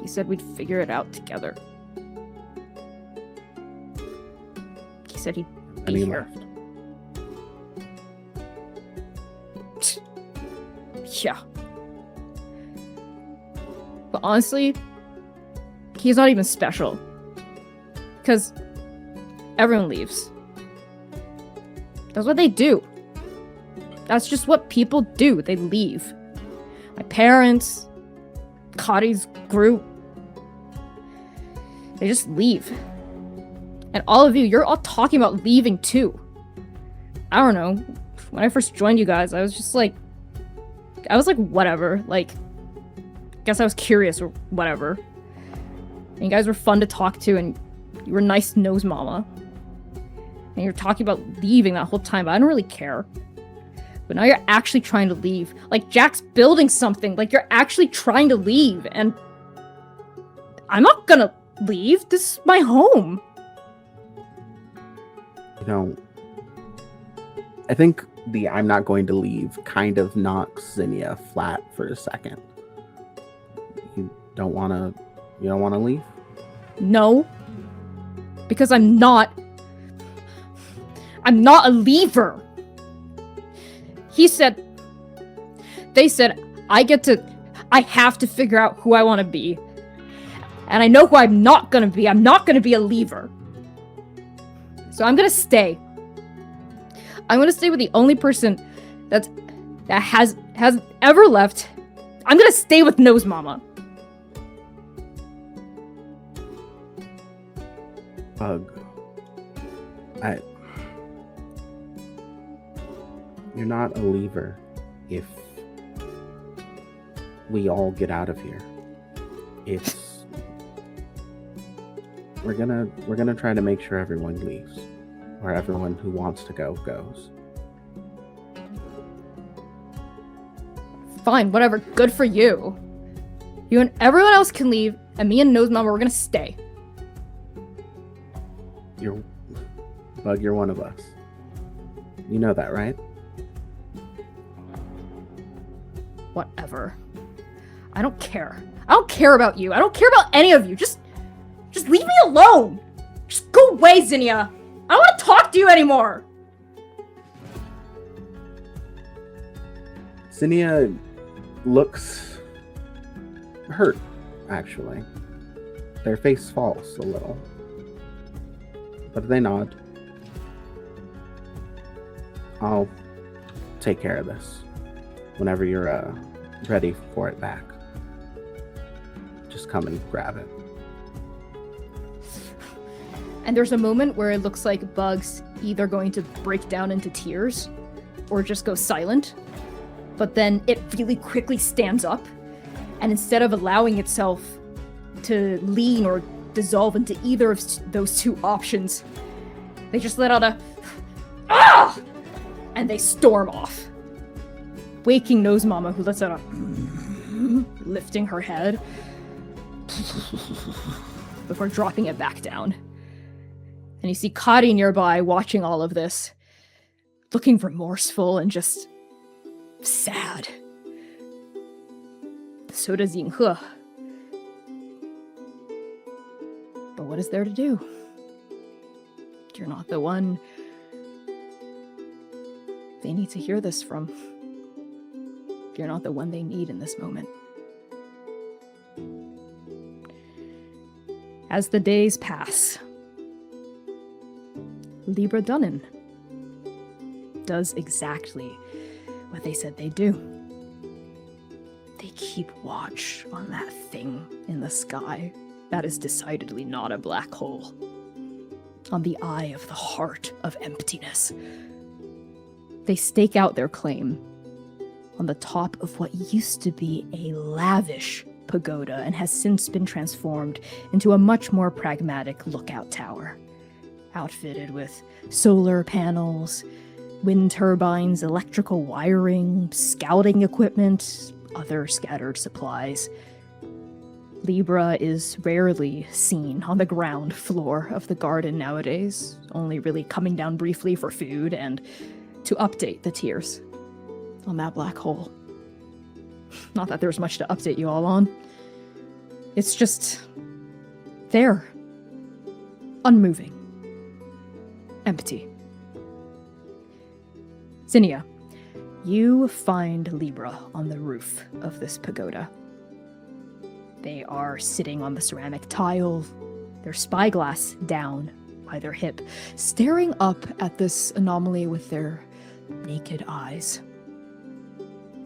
He said we'd figure it out together. He said he'd And be he here. left. Yeah. But honestly, he's not even special. Because everyone leaves. That's what they do. That's just what people do. They leave. My parents, Cotty's group, they just leave. And all of you, you're all talking about leaving too. I don't know. When I first joined you guys, I was like, whatever. Like, guess I was curious or whatever. And you guys were fun to talk to, and you were nice Nose Mama. And you're talking about leaving that whole time, but I don't really care. But now you're actually trying to leave. Like, Jack's building something. Like, you're actually trying to leave. And I'm not gonna leave. This is my home. You know, I think the I'm not going to leave kind of knocks Zinnia flat for a second. You don't want to leave? No. Because I'm not a leaver. They said, I have to figure out who I want to be. And I know who I'm not going to be. I'm not going to be a leaver. So I'm going to stay. I'm going to stay with the only person that has ever left. I'm going to stay with Nose Mama. Bug. You're not a leaver if we all get out of here. We're gonna try to make sure everyone leaves, or everyone who wants to go goes. Fine, whatever. Good for you. You and everyone else can leave, and me and Nose Mama, we're gonna stay. Bug, you're one of us. You know that, right? Whatever. I don't care. I don't care about you. I don't care about any of you. Just leave me alone. Just go away, Zinnia. I don't want to talk to you anymore. Zinnia looks hurt, actually. Their face falls a little. But they nod. I'll take care of this whenever you're ready for it back. Just come and grab it. And there's a moment where it looks like Bug's either going to break down into tears or just go silent. But then it really quickly stands up, and instead of allowing itself to lean or dissolve into either of those two options, they just let out a ah! And they storm off, waking Nose Mama, who lets out a lifting her head before dropping it back down. And you see Kari nearby watching all of this, looking remorseful and just sad. So does Yinghe. But what is there to do? You're not the one they need to hear this from. You're not the one they need in this moment. As the days pass, Libra Dunnan does exactly what they said they'd do. They keep watch on that thing in the sky. That is decidedly not a black hole. On the eye of the heart of emptiness. They stake out their claim on the top of what used to be a lavish pagoda and has since been transformed into a much more pragmatic lookout tower, outfitted with solar panels, wind turbines, electrical wiring, scouting equipment, other scattered supplies. Libra is rarely seen on the ground floor of the garden nowadays, only really coming down briefly for food and to update the tiers on that black hole. Not that there's much to update you all on. It's just there. Unmoving. Empty. Zinnia, you find Libra on the roof of this pagoda. They are sitting on the ceramic tile, their spyglass down by their hip, staring up at this anomaly with their naked eyes.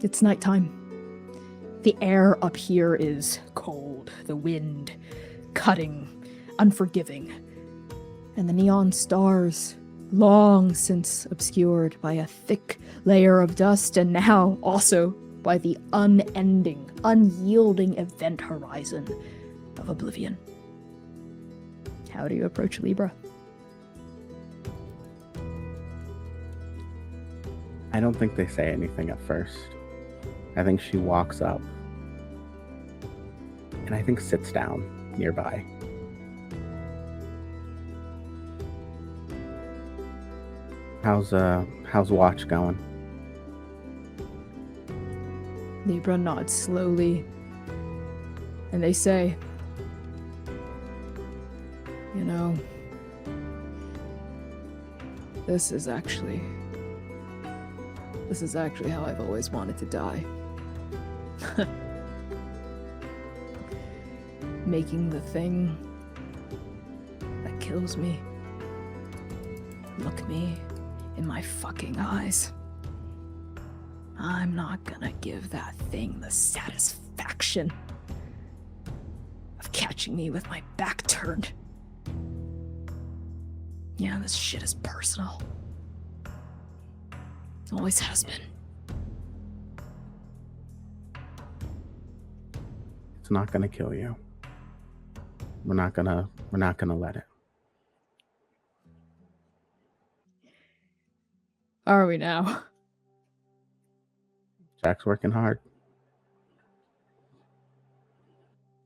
It's nighttime. The air up here is cold, the wind cutting, unforgiving, and the neon stars, long since obscured by a thick layer of dust, and now also by the unending, unyielding event horizon of oblivion. How do you approach Libra? I don't think they say anything at first. I think she walks up and I think sits down nearby. How's watch going? Libra nods slowly, and they say, you know, this is actually how I've always wanted to die. Making the thing that kills me look me in my fucking eyes. I'm not gonna give that thing the satisfaction of catching me with my back turned. Yeah, this shit is personal. Always has been. It's not gonna kill you. We're not gonna let it. Are we now? Jack's working hard.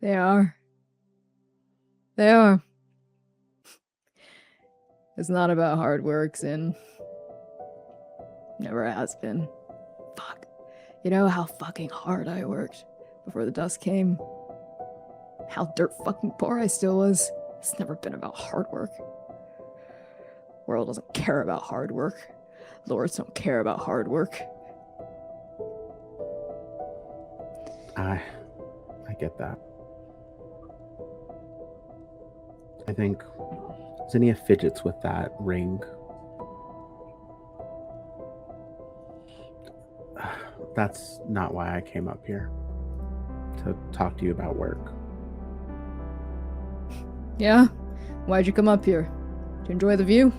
They are. They are. It's not about hard work, Zin. Never has been. Fuck. You know how fucking hard I worked before the dust came? How dirt fucking poor I still was. It's never been about hard work. World doesn't care about hard work. Lords don't care about hard work. I get that. I think Zinnia fidgets with that ring. That's not why I came up here. To talk to you about work. Yeah? Why'd you come up here? To enjoy the view?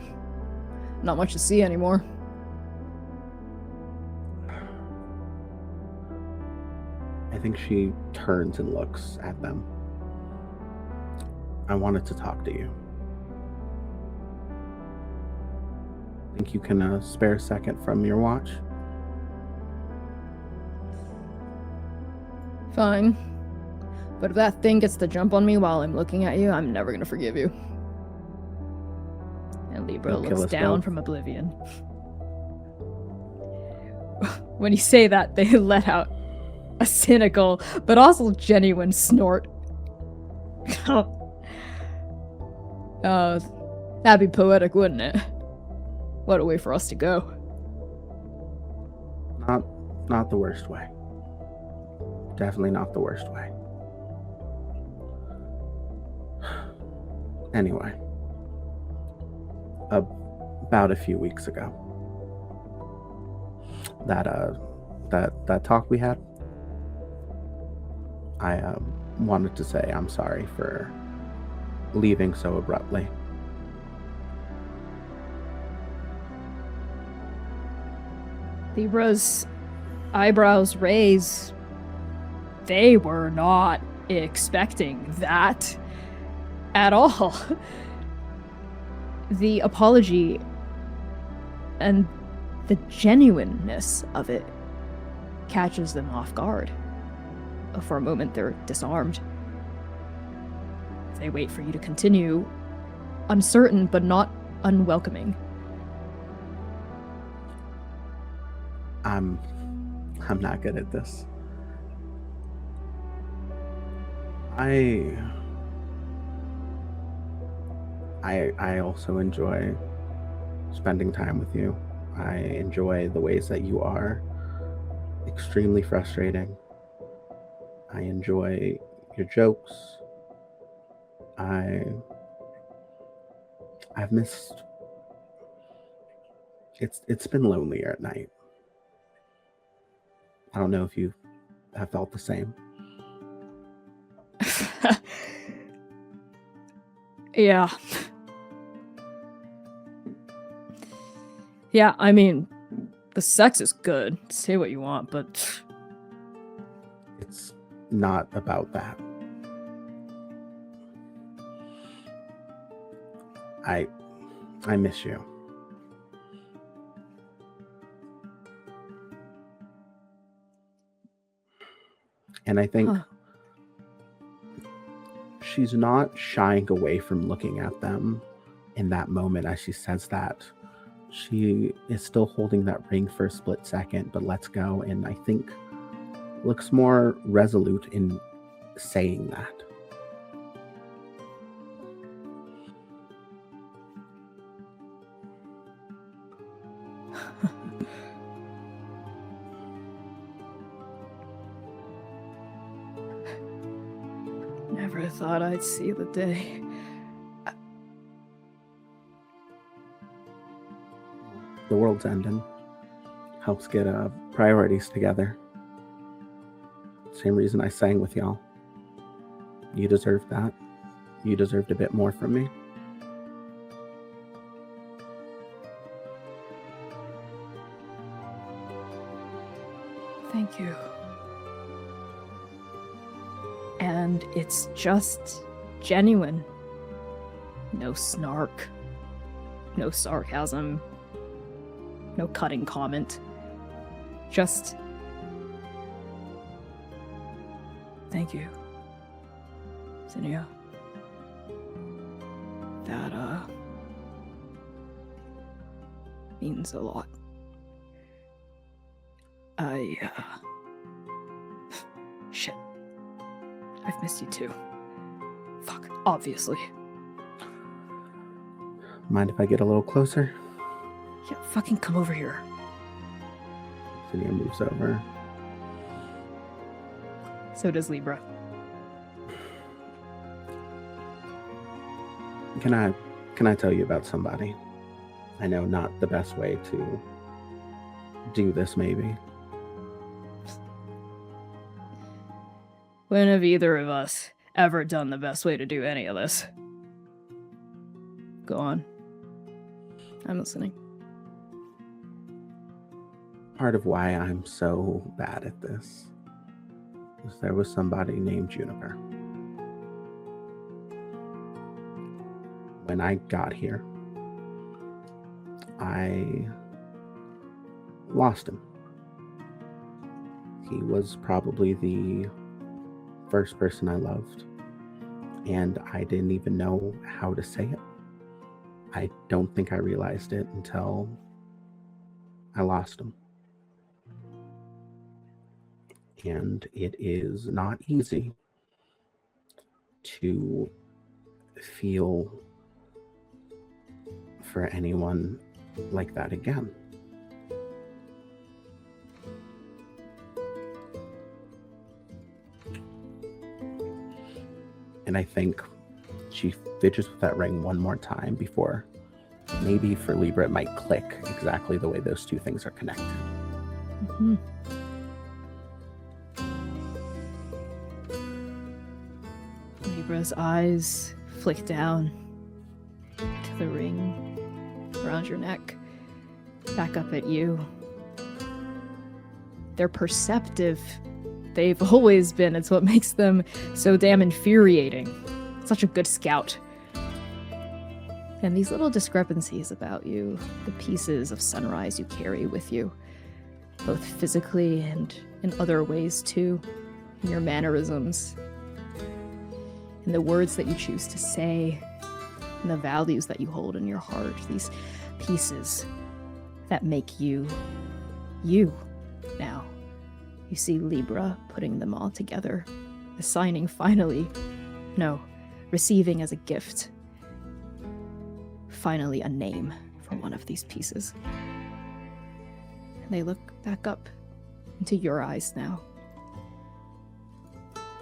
Not much to see anymore. I think she turns and looks at them. I wanted to talk to you. Think you can spare a second from your watch? Fine. But if that thing gets the jump on me while I'm looking at you, I'm never gonna forgive you. And Libra You'll kill looks us down both. from oblivion. When you say that, they let out a cynical but also genuine snort. That'd be poetic, wouldn't it? What a way for us to go. Not the worst way. Definitely not the worst way. Anyway, about a few weeks ago, that talk we had, I wanted to say I'm sorry for leaving so abruptly. Libra's eyebrows raise. They were not expecting that at all. The apology and the genuineness of it catches them off guard. For a moment, they're disarmed. They wait for you to continue, uncertain but not unwelcoming. I'm not good at this. I also enjoy spending time with you. I enjoy the ways that you are extremely frustrating. I enjoy your jokes. I've missed. It's been lonelier at night. I don't know if you have felt the same. Yeah. Yeah, I mean, the sex is good. Say what you want, but It's not about that. I miss you. And I think she's not shying away from looking at them in that moment as she says that. She is still holding that ring for a split second, but lets go, and I think looks more resolute in saying that. never thought I'd see the day. The world's ending. Helps get priorities together. Same reason I sang with y'all. You deserved that. You deserved a bit more from me. Thank you. And it's just genuine. No snark. No sarcasm. No cutting comment. Just... thank you, Zinnia. That, means a lot. Shit. I've missed you too. Fuck, obviously. Mind if I get a little closer? Yeah, fucking come over here. Zinnia moves over. So does Libra. Can I tell you about somebody? I know not the best way to do this, maybe. When have either of us ever done the best way to do any of this? Go on. I'm listening. Part of why I'm so bad at this is there was somebody named Juniper. When I got here, I lost him. He was probably the first person I loved, and I didn't even know how to say it. I don't think I realized it until I lost him. And it is not easy to feel for anyone like that again. And I think she fidgets with that ring one more time before maybe for Libra it might click exactly the way those two things are connected. Mm-hmm. Libra's eyes flick down to the ring around your neck, back up at you. They're perceptive. They've always been. It's what makes them so damn infuriating. Such a good scout. And these little discrepancies about you, the pieces of sunrise you carry with you, both physically and in other ways too, in your mannerisms, in the words that you choose to say, and the values that you hold in your heart, these pieces that make you, you now. You see Libra putting them all together, assigning receiving as a gift, finally a name for one of these pieces. And they look back up into your eyes now.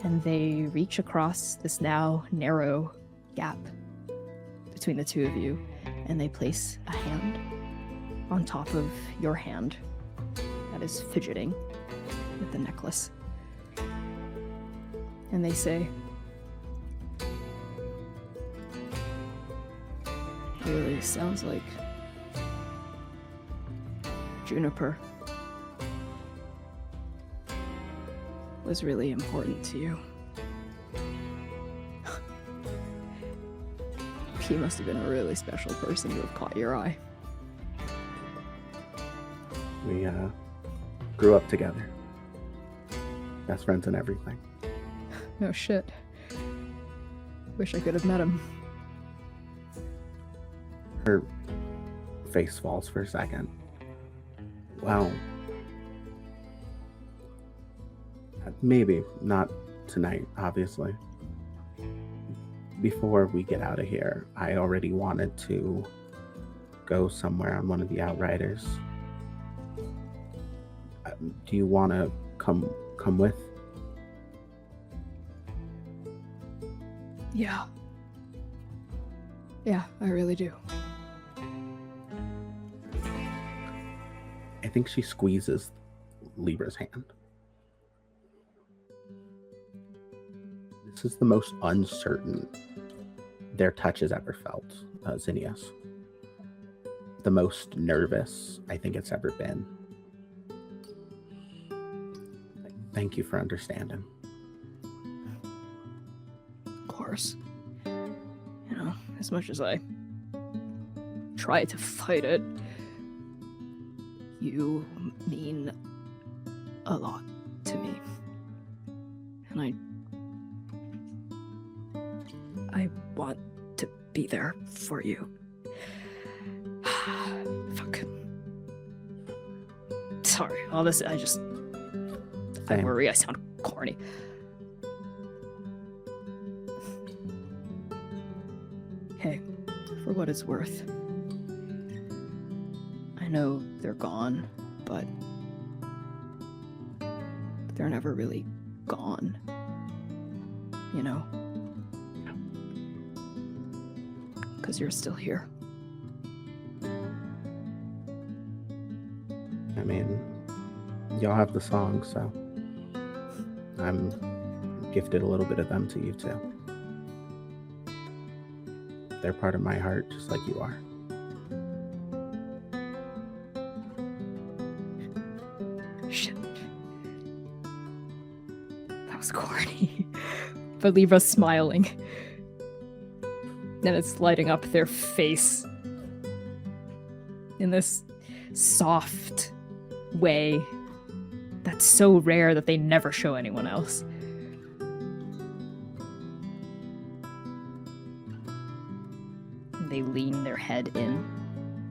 And they reach across this now narrow gap between the two of you, and they place a hand on top of your hand that is fidgeting with the necklace. And they say, really sounds like Juniper was really important to you. He must have been a really special person to have caught your eye. We grew up together. Best friends and everything. No shit. Wish I could have met him. Her face falls for a second. Well, maybe not tonight, obviously. Before we get out of here, I already wanted to go somewhere on one of the Outriders. Do you want to come with? Yeah. Yeah, I really do. I think she squeezes Libra's hand. This is the most uncertain their touch has ever felt, Zinnia's. The most nervous I think it's ever been. Thank you for understanding. Of course. You know, as much as I try to fight it, you mean a lot to me. And I want to be there for you. Fuck. Sorry, all this, I Same. worry I sound corny. Hey, for what it's worth, I know they're gone, but they're never really gone. You know? Because you're still here. I mean, y'all have the song, so I'm gifted a little bit of them to you too. They're part of my heart, just like you are. Shit. That was corny. But Libra's smiling. And it's lighting up their face in this soft way that's so rare that they never show anyone else. And they lean their head in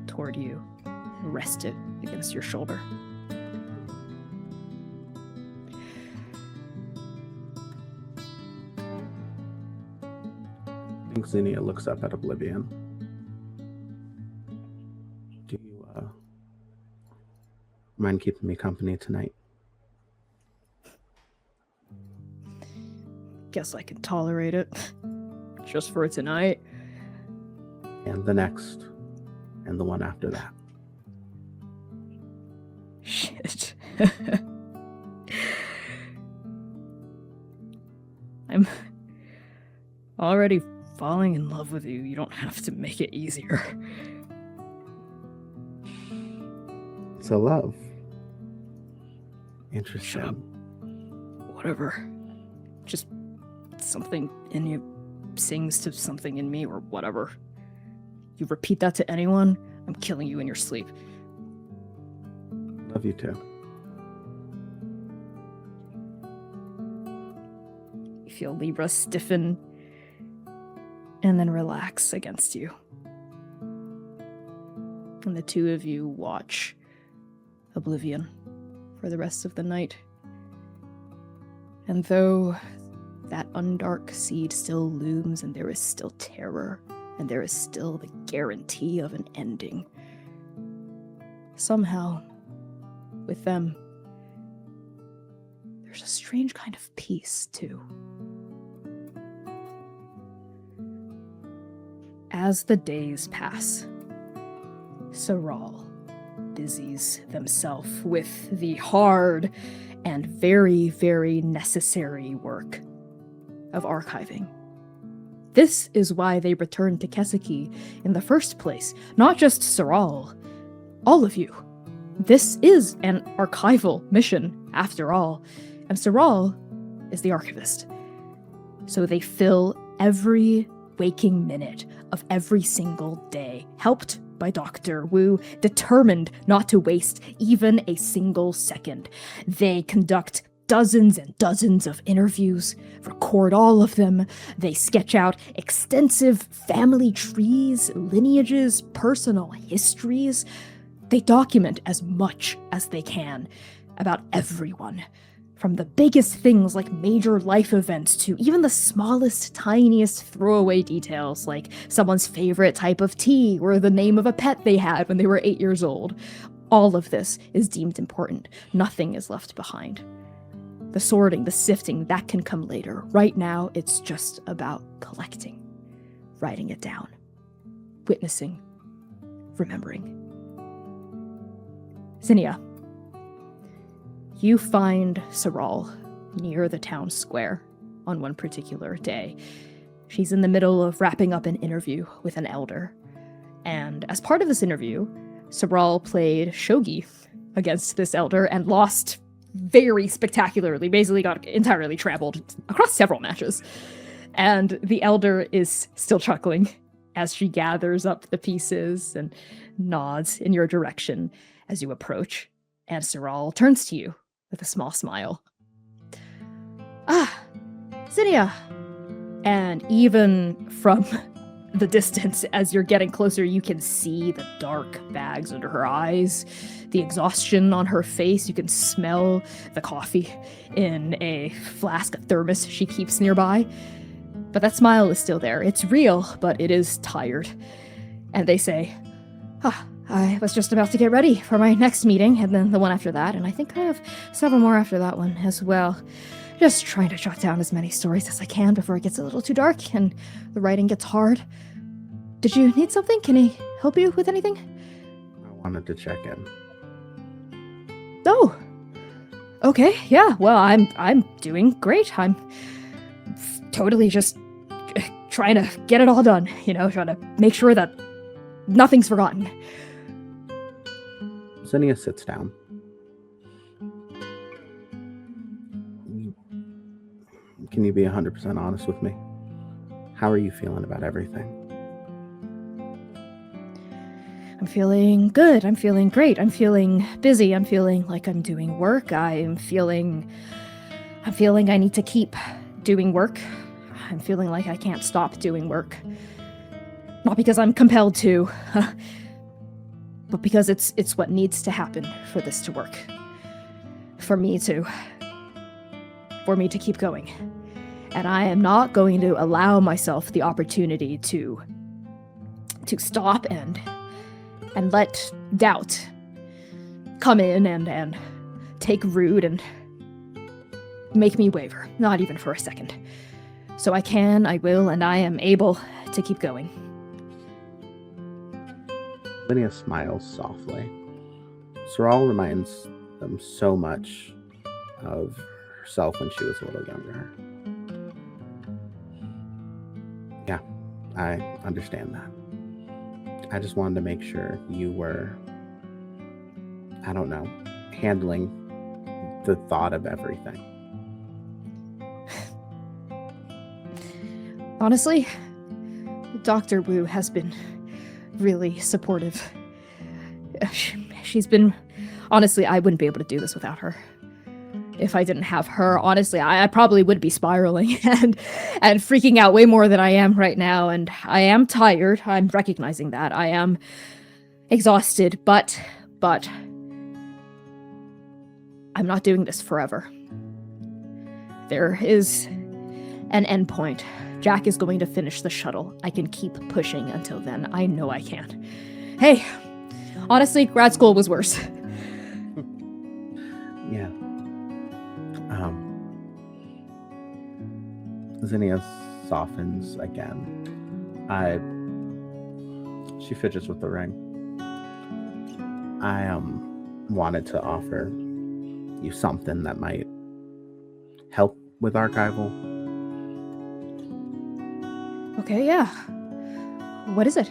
toward you and rest it against your shoulder. I think Zinnia looks up at Oblivion. Do you mind keeping me company tonight? Guess I can tolerate it. Just for tonight. And the next, and the one after that. Shit. I'm already falling in love with you. You don't have to make it easier. So love. Shut up. Interesting. Whatever. Just something in you sings to something in me or whatever. You repeat that to anyone, I'm killing you in your sleep. Love you too. You feel Libra stiffen and then relax against you. And the two of you watch oblivion for the rest of the night. And though that undark seed still looms and there is still terror and there is still the guarantee of an ending, somehow, with them, there's a strange kind of peace, too. As the days pass, Saral busies themselves with the hard and very, very necessary work of archiving. This is why they returned to Keseki in the first place. Not just Saral, all of you. This is an archival mission, after all, and Saral is the archivist. So they fill every waking minute of every single day, helped by Dr. Wu, determined not to waste even a single second. They conduct dozens and dozens of interviews, record all of them. They sketch out extensive family trees, lineages, personal histories. They document as much as they can about everyone, from the biggest things like major life events to even the smallest, tiniest throwaway details like someone's favorite type of tea or the name of a pet they had when they were 8 years old. All of this is deemed important. Nothing is left behind. The sorting, the sifting, that can come later. Right now, it's just about collecting, writing it down, witnessing, remembering. Zinnia, you find Saral near the town square on one particular day. She's in the middle of wrapping up an interview with an elder. And as part of this interview, Saral played shogi against this elder and lost very spectacularly, basically got entirely trampled across several matches. And the elder is still chuckling as she gathers up the pieces and nods in your direction as you approach. And Saral turns to you with a small smile. Ah, Zinnia! And even from the distance, as you're getting closer, you can see the dark bags under her eyes, the exhaustion on her face. You can smell the coffee in a flask, a thermos she keeps nearby. But that smile is still there. It's real, but it is tired. And they say, I was just about to get ready for my next meeting, and then the one after that, and I think I have several more after that one as well. Just trying to jot down as many stories as I can before it gets a little too dark and the writing gets hard. Did you need something? Can I help you with anything? I wanted to check in. Oh, okay, yeah. Well, I'm doing great. I'm totally just trying to get it all done. Trying to make sure that nothing's forgotten. Zinnia sits down. Can you be 100% honest with me? How are you feeling about everything? I'm feeling good. I'm feeling great. I'm feeling busy. I'm feeling like I'm doing work. I'm feeling I need to keep doing work. I'm feeling like I can't stop doing work. Not because I'm compelled to, but because it's what needs to happen for this to work. For me to keep going. And I am not going to allow myself the opportunity to stop and let doubt come in and take root and make me waver, not even for a second. So I can, I will, and I am able to keep going. Zinnia smiles softly. Saral reminds them so much of herself when she was a little younger. Yeah, I understand that. I just wanted to make sure you were, I don't know, handling the thought of everything. Honestly, Dr. Wu has been really supportive. She's been... Honestly, I wouldn't be able to do this without her. If I didn't have her, honestly, I probably would be spiraling and freaking out way more than I am right now. And I am tired. I'm recognizing that. I am exhausted, but I'm not doing this forever. There is an end point. Jack is going to finish the shuttle. I can keep pushing until then. I know I can. Hey, honestly, grad school was worse. Yeah. Zinnia softens again. She fidgets with the ring. I wanted to offer you something that might help with archival. Okay, yeah. What is it?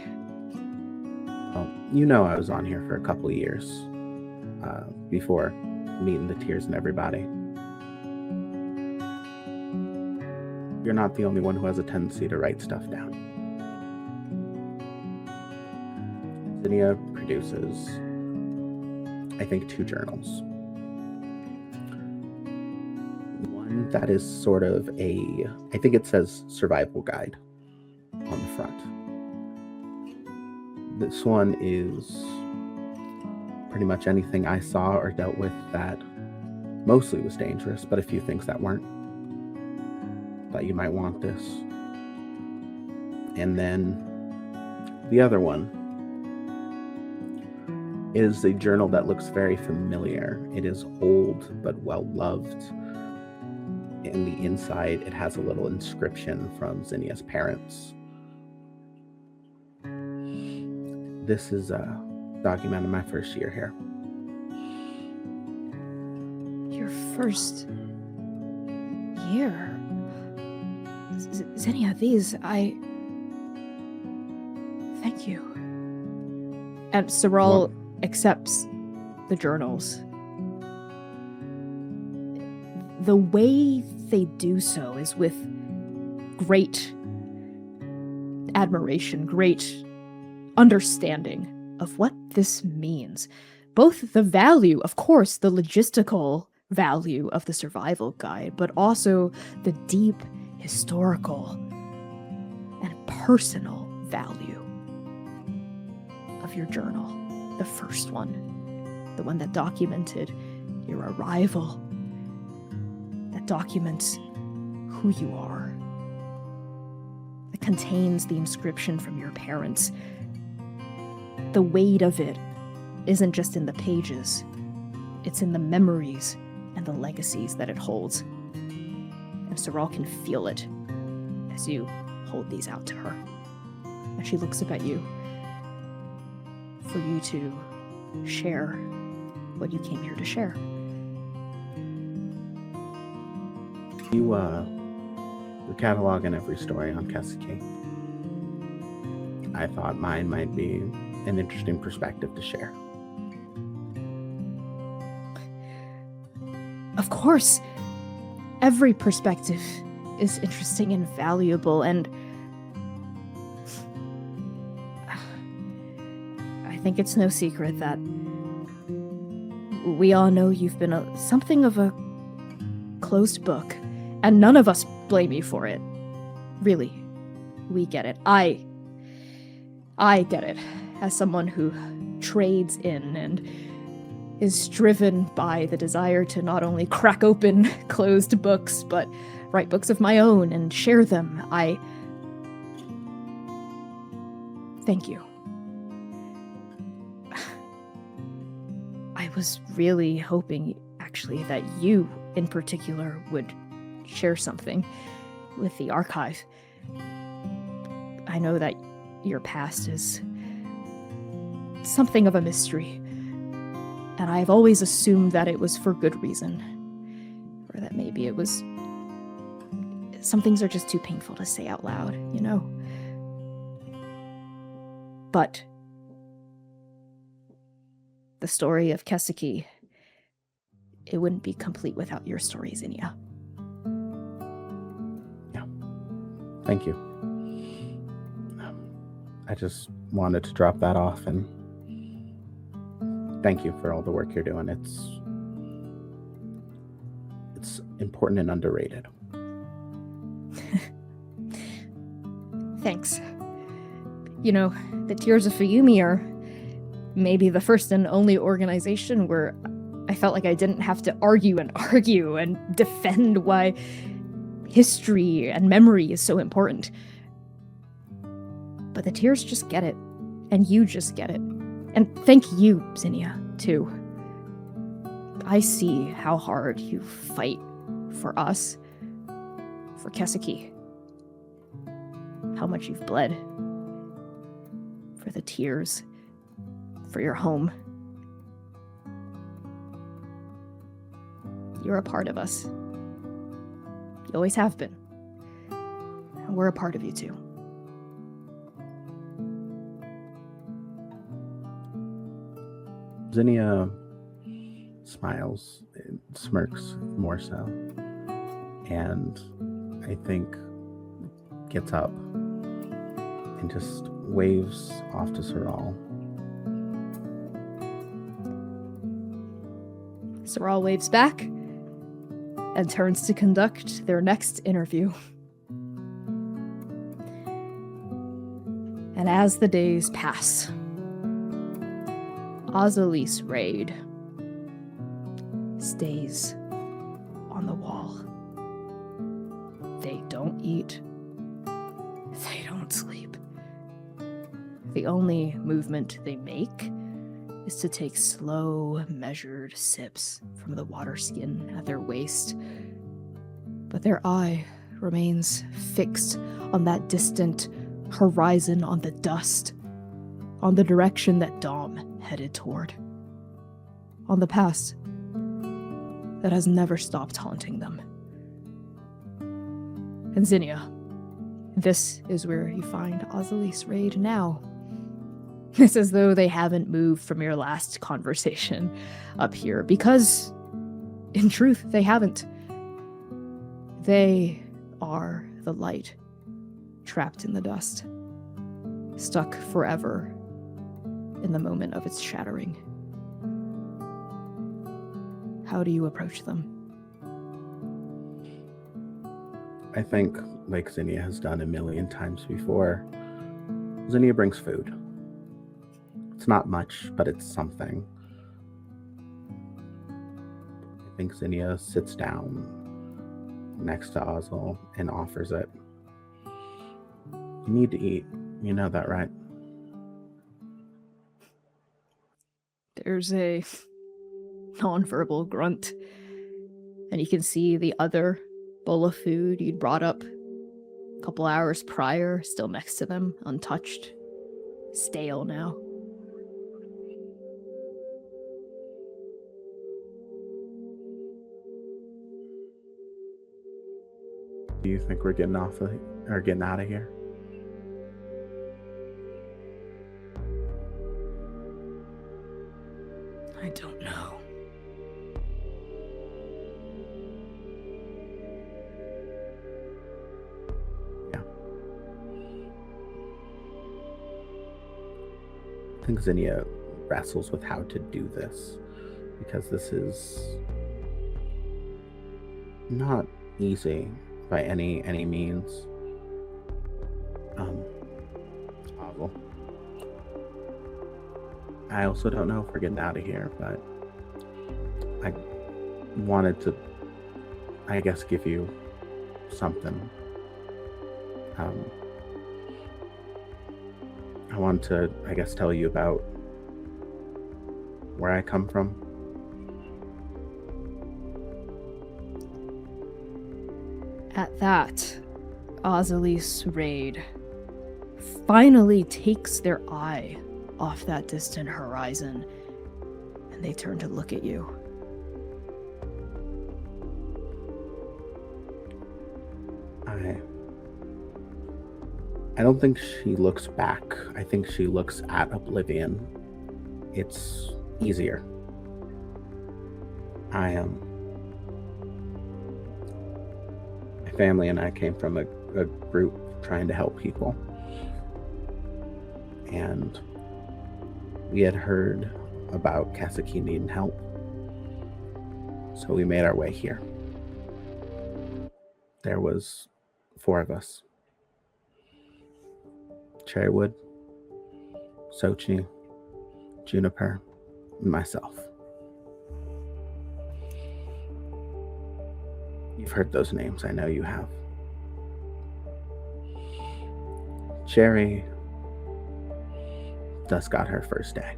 Well, you know I was on here for a couple of years before meeting the Tears and everybody. You're not the only one who has a tendency to write stuff down. Zinnia produces, I think, 2 journals. One that is sort of I think it says survival guide on the front. This one is pretty much anything I saw or dealt with that mostly was dangerous, but a few things that weren't. Thought you might want this. And then the other one is a journal that looks very familiar. It is old but well loved. In the inside, it has a little inscription from Zinnia's parents. This is a document of my first year here. Your first year? Zinnia, these, thank you. And Sorrel accepts the journals. The way they do so is with great admiration, great understanding of what this means. Both the value, of course, the logistical value of the survival guide, but also the deep historical and personal value of your journal. The first one, the one that documented your arrival, that documents who you are, that contains the inscription from your parents. The weight of it isn't just in the pages, it's in the memories and the legacies that it holds. And Sorrel can feel it as you hold these out to her. And she looks up at you for you to share what you came here to share. You catalog in every story on Kesuke. I thought mine might be an interesting perspective to share. Of course, every perspective is interesting and valuable, and I think it's no secret that we all know you've been something of a closed book, and none of us blame you for it. Really, we get it. I get it, as someone who trades in and is driven by the desire to not only crack open closed books, but write books of my own and share them. Thank you. I was really hoping, actually, that you, in particular, would share something with the archive. I know that your past is something of a mystery, and I've always assumed that it was for good reason, or that maybe it was... Some things are just too painful to say out loud, you know? But the story of Keseki, it wouldn't be complete without your story, Zinnia. Yeah. Thank you. I just wanted to drop that off and thank you for all the work you're doing. It's important and underrated. Thanks. You know, the Tears of Fayumi are maybe the first and only organization where I felt like I didn't have to argue and defend why history and memory is so important. But the Tears just get it, and you just get it. And thank you, Zinnia, too. I see how hard you fight for us, for Keseki. How much you've bled. For the Tears. For your home. You're a part of us. You always have been. And we're a part of you too. Zinnia smiles, smirks more so, and I think gets up and just waves off to Saral. Saral waves back and turns to conduct their next interview. And as the days pass, Azali's raid stays on the wall. They don't eat. They don't sleep. The only movement they make is to take slow, measured sips from the water skin at their waist. But their eye remains fixed on that distant horizon, on the dust, on the direction that Dom headed toward, on the past that has never stopped haunting them. And Zinnia, this is where you find Azali's raid now. It's as though they haven't moved from your last conversation up here, because, in truth, they haven't. They are the light, trapped in the dust, stuck forever in the moment of its shattering. How do you approach them? I think, like Zinnia has done a million times before, Zinnia brings food. It's not much, but it's something. I think Zinnia sits down next to Azal and offers it. You need to eat. You know that, right? There's a nonverbal grunt, and you can see the other bowl of food you'd brought up a couple hours prior still next to them, untouched, stale now. Do you think we're getting out of here? I don't know. Yeah. I think Zinnia wrestles with how to do this, because this is not easy by any means. Awful. I also don't know if we're getting out of here, but I wanted to, I guess, give you something. I wanted to, I guess, tell you about where I come from. At that, Azali's raid finally takes their eye off that distant horizon, and they turn to look at you. I I don't think she looks back. I think she looks at oblivion. It's easier. My family and I came from a group trying to help people. And we had heard about Kasaki needing help. So we made our way here. There was 4 of us. Cherrywood, Sochi, Juniper, and myself. You've heard those names, I know you have. Cherry just got her first day.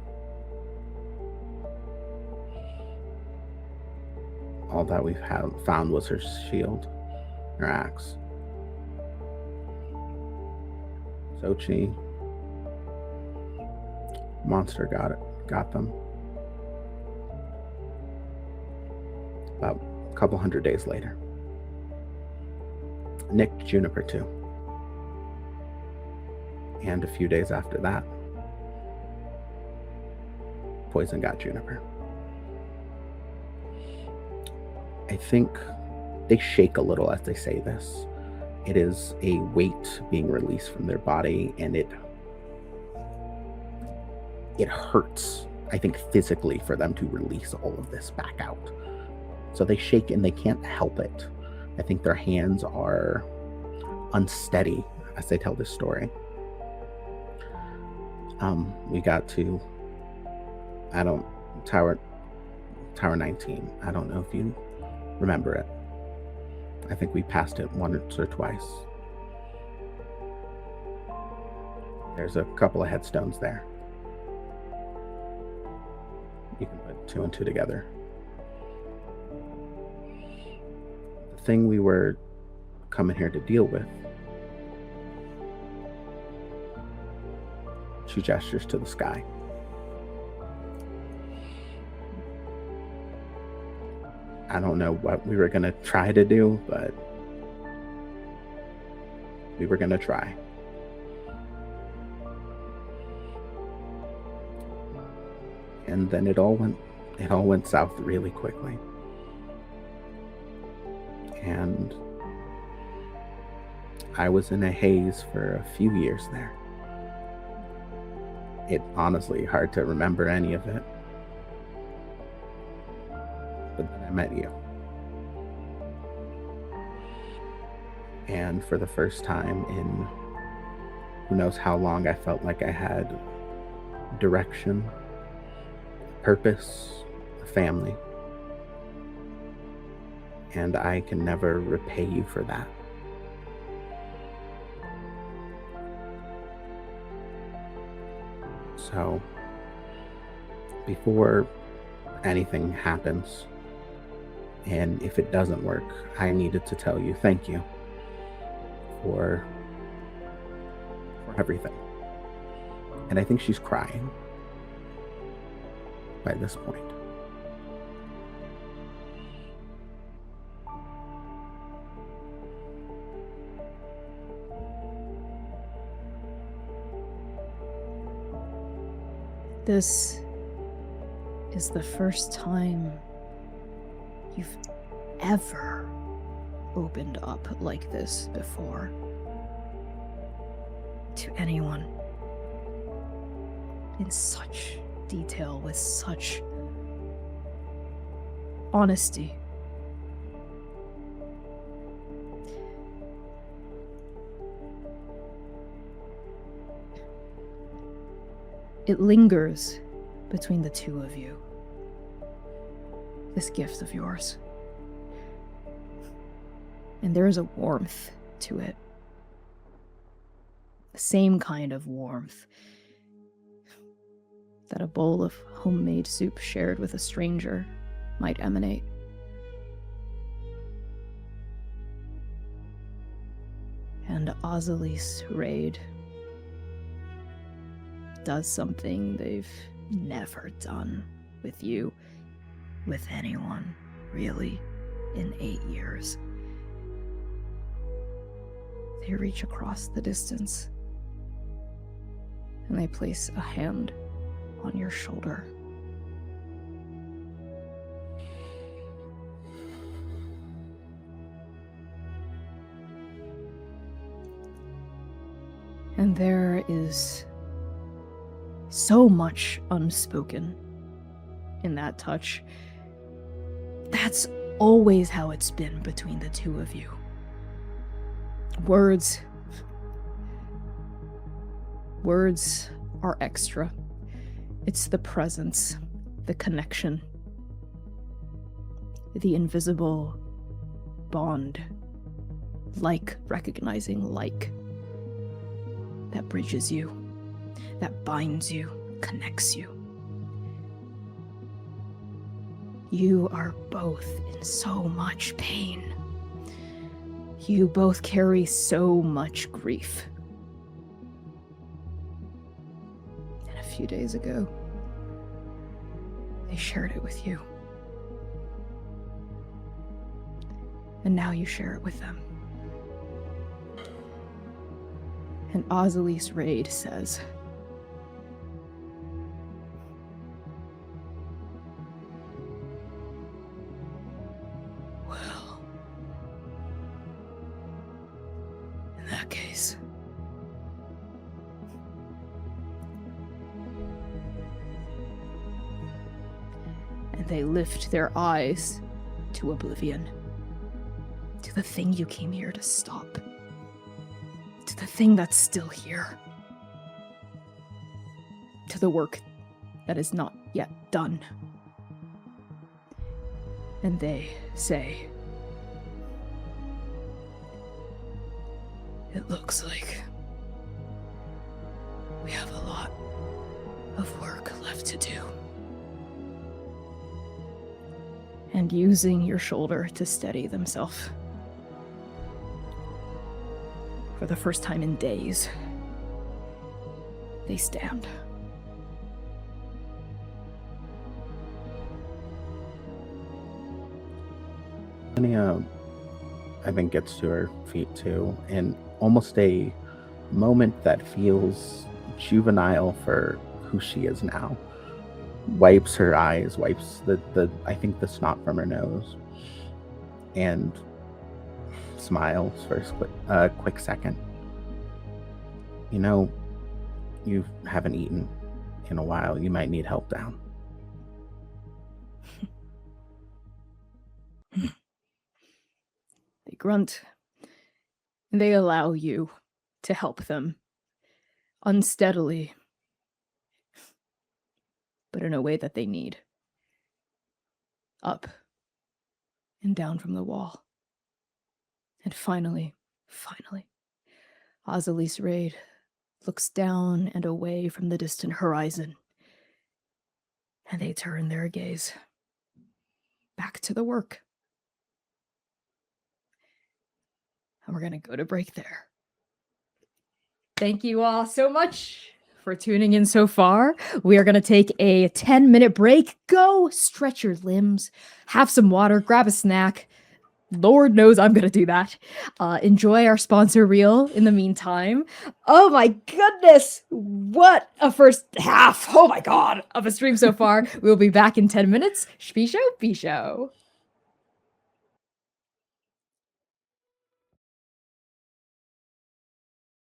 All that we've found was her shield, her axe. Sochi, monster got them. About a couple hundred days later. Nicked Juniper too. And a few days after that, Poison got Juniper. I think they shake a little as they say this. It is a weight being released from their body, and it hurts, I think, physically for them to release all of this back out. So they shake and they can't help it. I think their hands are unsteady as they tell this story. We got to Tower 19. I don't know if you remember it. I think we passed it once or twice. There's a couple of headstones there. You can put 2 and 2 together. The thing we were coming here to deal with. She gestures to the sky. I don't know what we were going to try to do, but we were going to try. And then it all went south really quickly. And I was in a haze for a few years there. It's honestly hard to remember any of it. But then I met you. And for the first time in who knows how long, I felt like I had direction, purpose, a family. And I can never repay you for that. So, before anything happens, and if it doesn't work, I needed to tell you thank you for everything. And I think she's crying by this point. This is the first time you've ever opened up like this before to anyone in such detail, with such honesty. It lingers between the two of you, this gift of yours. And there is a warmth to it. The same kind of warmth that a bowl of homemade soup shared with a stranger might emanate. And Azali's raid does something they've never done with you, with anyone, really, in 8 years. They reach across the distance And they place a hand on your shoulder. And there is so much unspoken in that touch. That's always how it's been between the two of you. Words are extra. It's the presence, the connection, the invisible bond, like recognizing like, that bridges you, that binds you, connects you. You are both in so much pain. You both carry so much grief. And a few days ago, they shared it with you. And now you share it with them. And Azalise Raid says, Well, in that case, and they lift their eyes to oblivion, to the thing you came here to stop. To the thing that's still here. To the work that is not yet done. And they say, it looks like we have a lot of work left to do. and using your shoulder to steady themselves. For the first time in days, they stand. Zinnia, I think, gets to her feet too, in almost a moment that feels juvenile for who she is now. Wipes her eyes, wipes the I think the snot from her nose, and smiles for a quick second. You know, you haven't eaten in a while. You might need help down. They grunt, and they allow you to help them, unsteadily, but in a way that they need. Up and down from the wall. And finally, Azalise Raid looks down and away from the distant horizon, and they turn their gaze back to the work. And we're going to go to break there. Thank you all so much for tuning in so far. We are going to take a 10-minute break. Go stretch your limbs, have some water, grab a snack. Lord knows I'm going to do that. Enjoy our sponsor reel in the meantime. Oh my goodness. What a first half. Oh my God. Of a stream so far. We'll be back in 10 minutes. Bisho.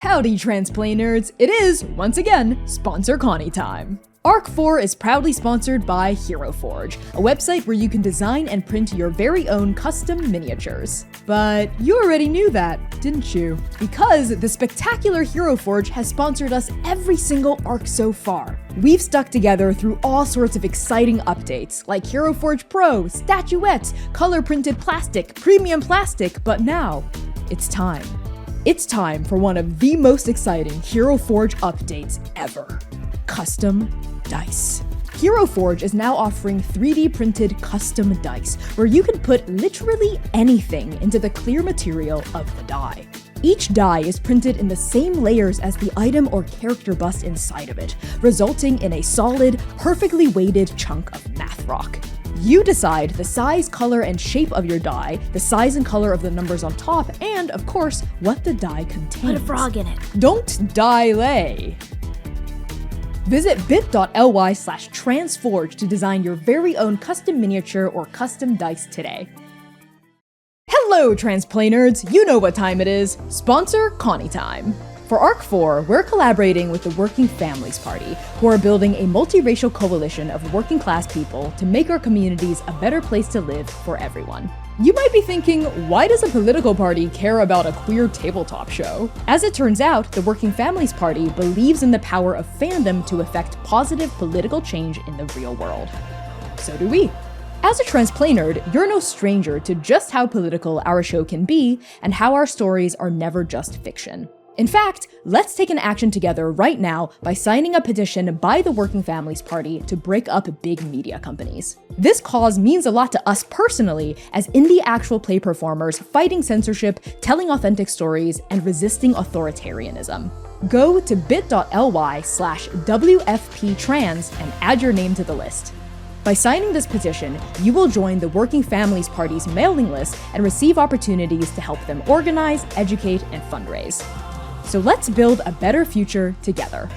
Howdy, Transplay nerds! It is, once again, Sponsor Connie time. Arc 4 is proudly sponsored by Hero Forge, a website where you can design and print your very own custom miniatures. But you already knew that, didn't you? Because the spectacular Hero Forge has sponsored us every single arc so far. We've stuck together through all sorts of exciting updates, like Hero Forge Pro, statuettes, color-printed plastic, premium plastic, but now, it's time. It's time for one of the most exciting Hero Forge updates ever. Custom dice. Hero Forge is now offering 3D printed custom dice, where you can put literally anything into the clear material of the die. Each die is printed in the same layers as the item or character bust inside of it, resulting in a solid, perfectly weighted chunk of math rock. You decide the size, color, and shape of your die, the size and color of the numbers on top, and, of course, what the die contains. Put a frog in it. Don't die lay. Visit bit.ly/transforge to design your very own custom miniature or custom dice today. Hello, Transplay nerds! You know what time it is. Sponsor Connie time. For Arc 4, we're collaborating with the Working Families Party, who are building a multiracial coalition of working class people to make our communities a better place to live for everyone. You might be thinking, why does a political party care about a queer tabletop show? As it turns out, the Working Families Party believes in the power of fandom to effect positive political change in the real world. So do we. As a Transplay nerd, you're no stranger to just how political our show can be and how our stories are never just fiction. In fact, let's take an action together right now by signing a petition by the Working Families Party to break up big media companies. This cause means a lot to us personally as indie actual play performers fighting censorship, telling authentic stories, and resisting authoritarianism. Go to bit.ly/WFPtrans and add your name to the list. By signing this petition, you will join the Working Families Party's mailing list and receive opportunities to help them organize, educate, and fundraise. So let's build a better future together.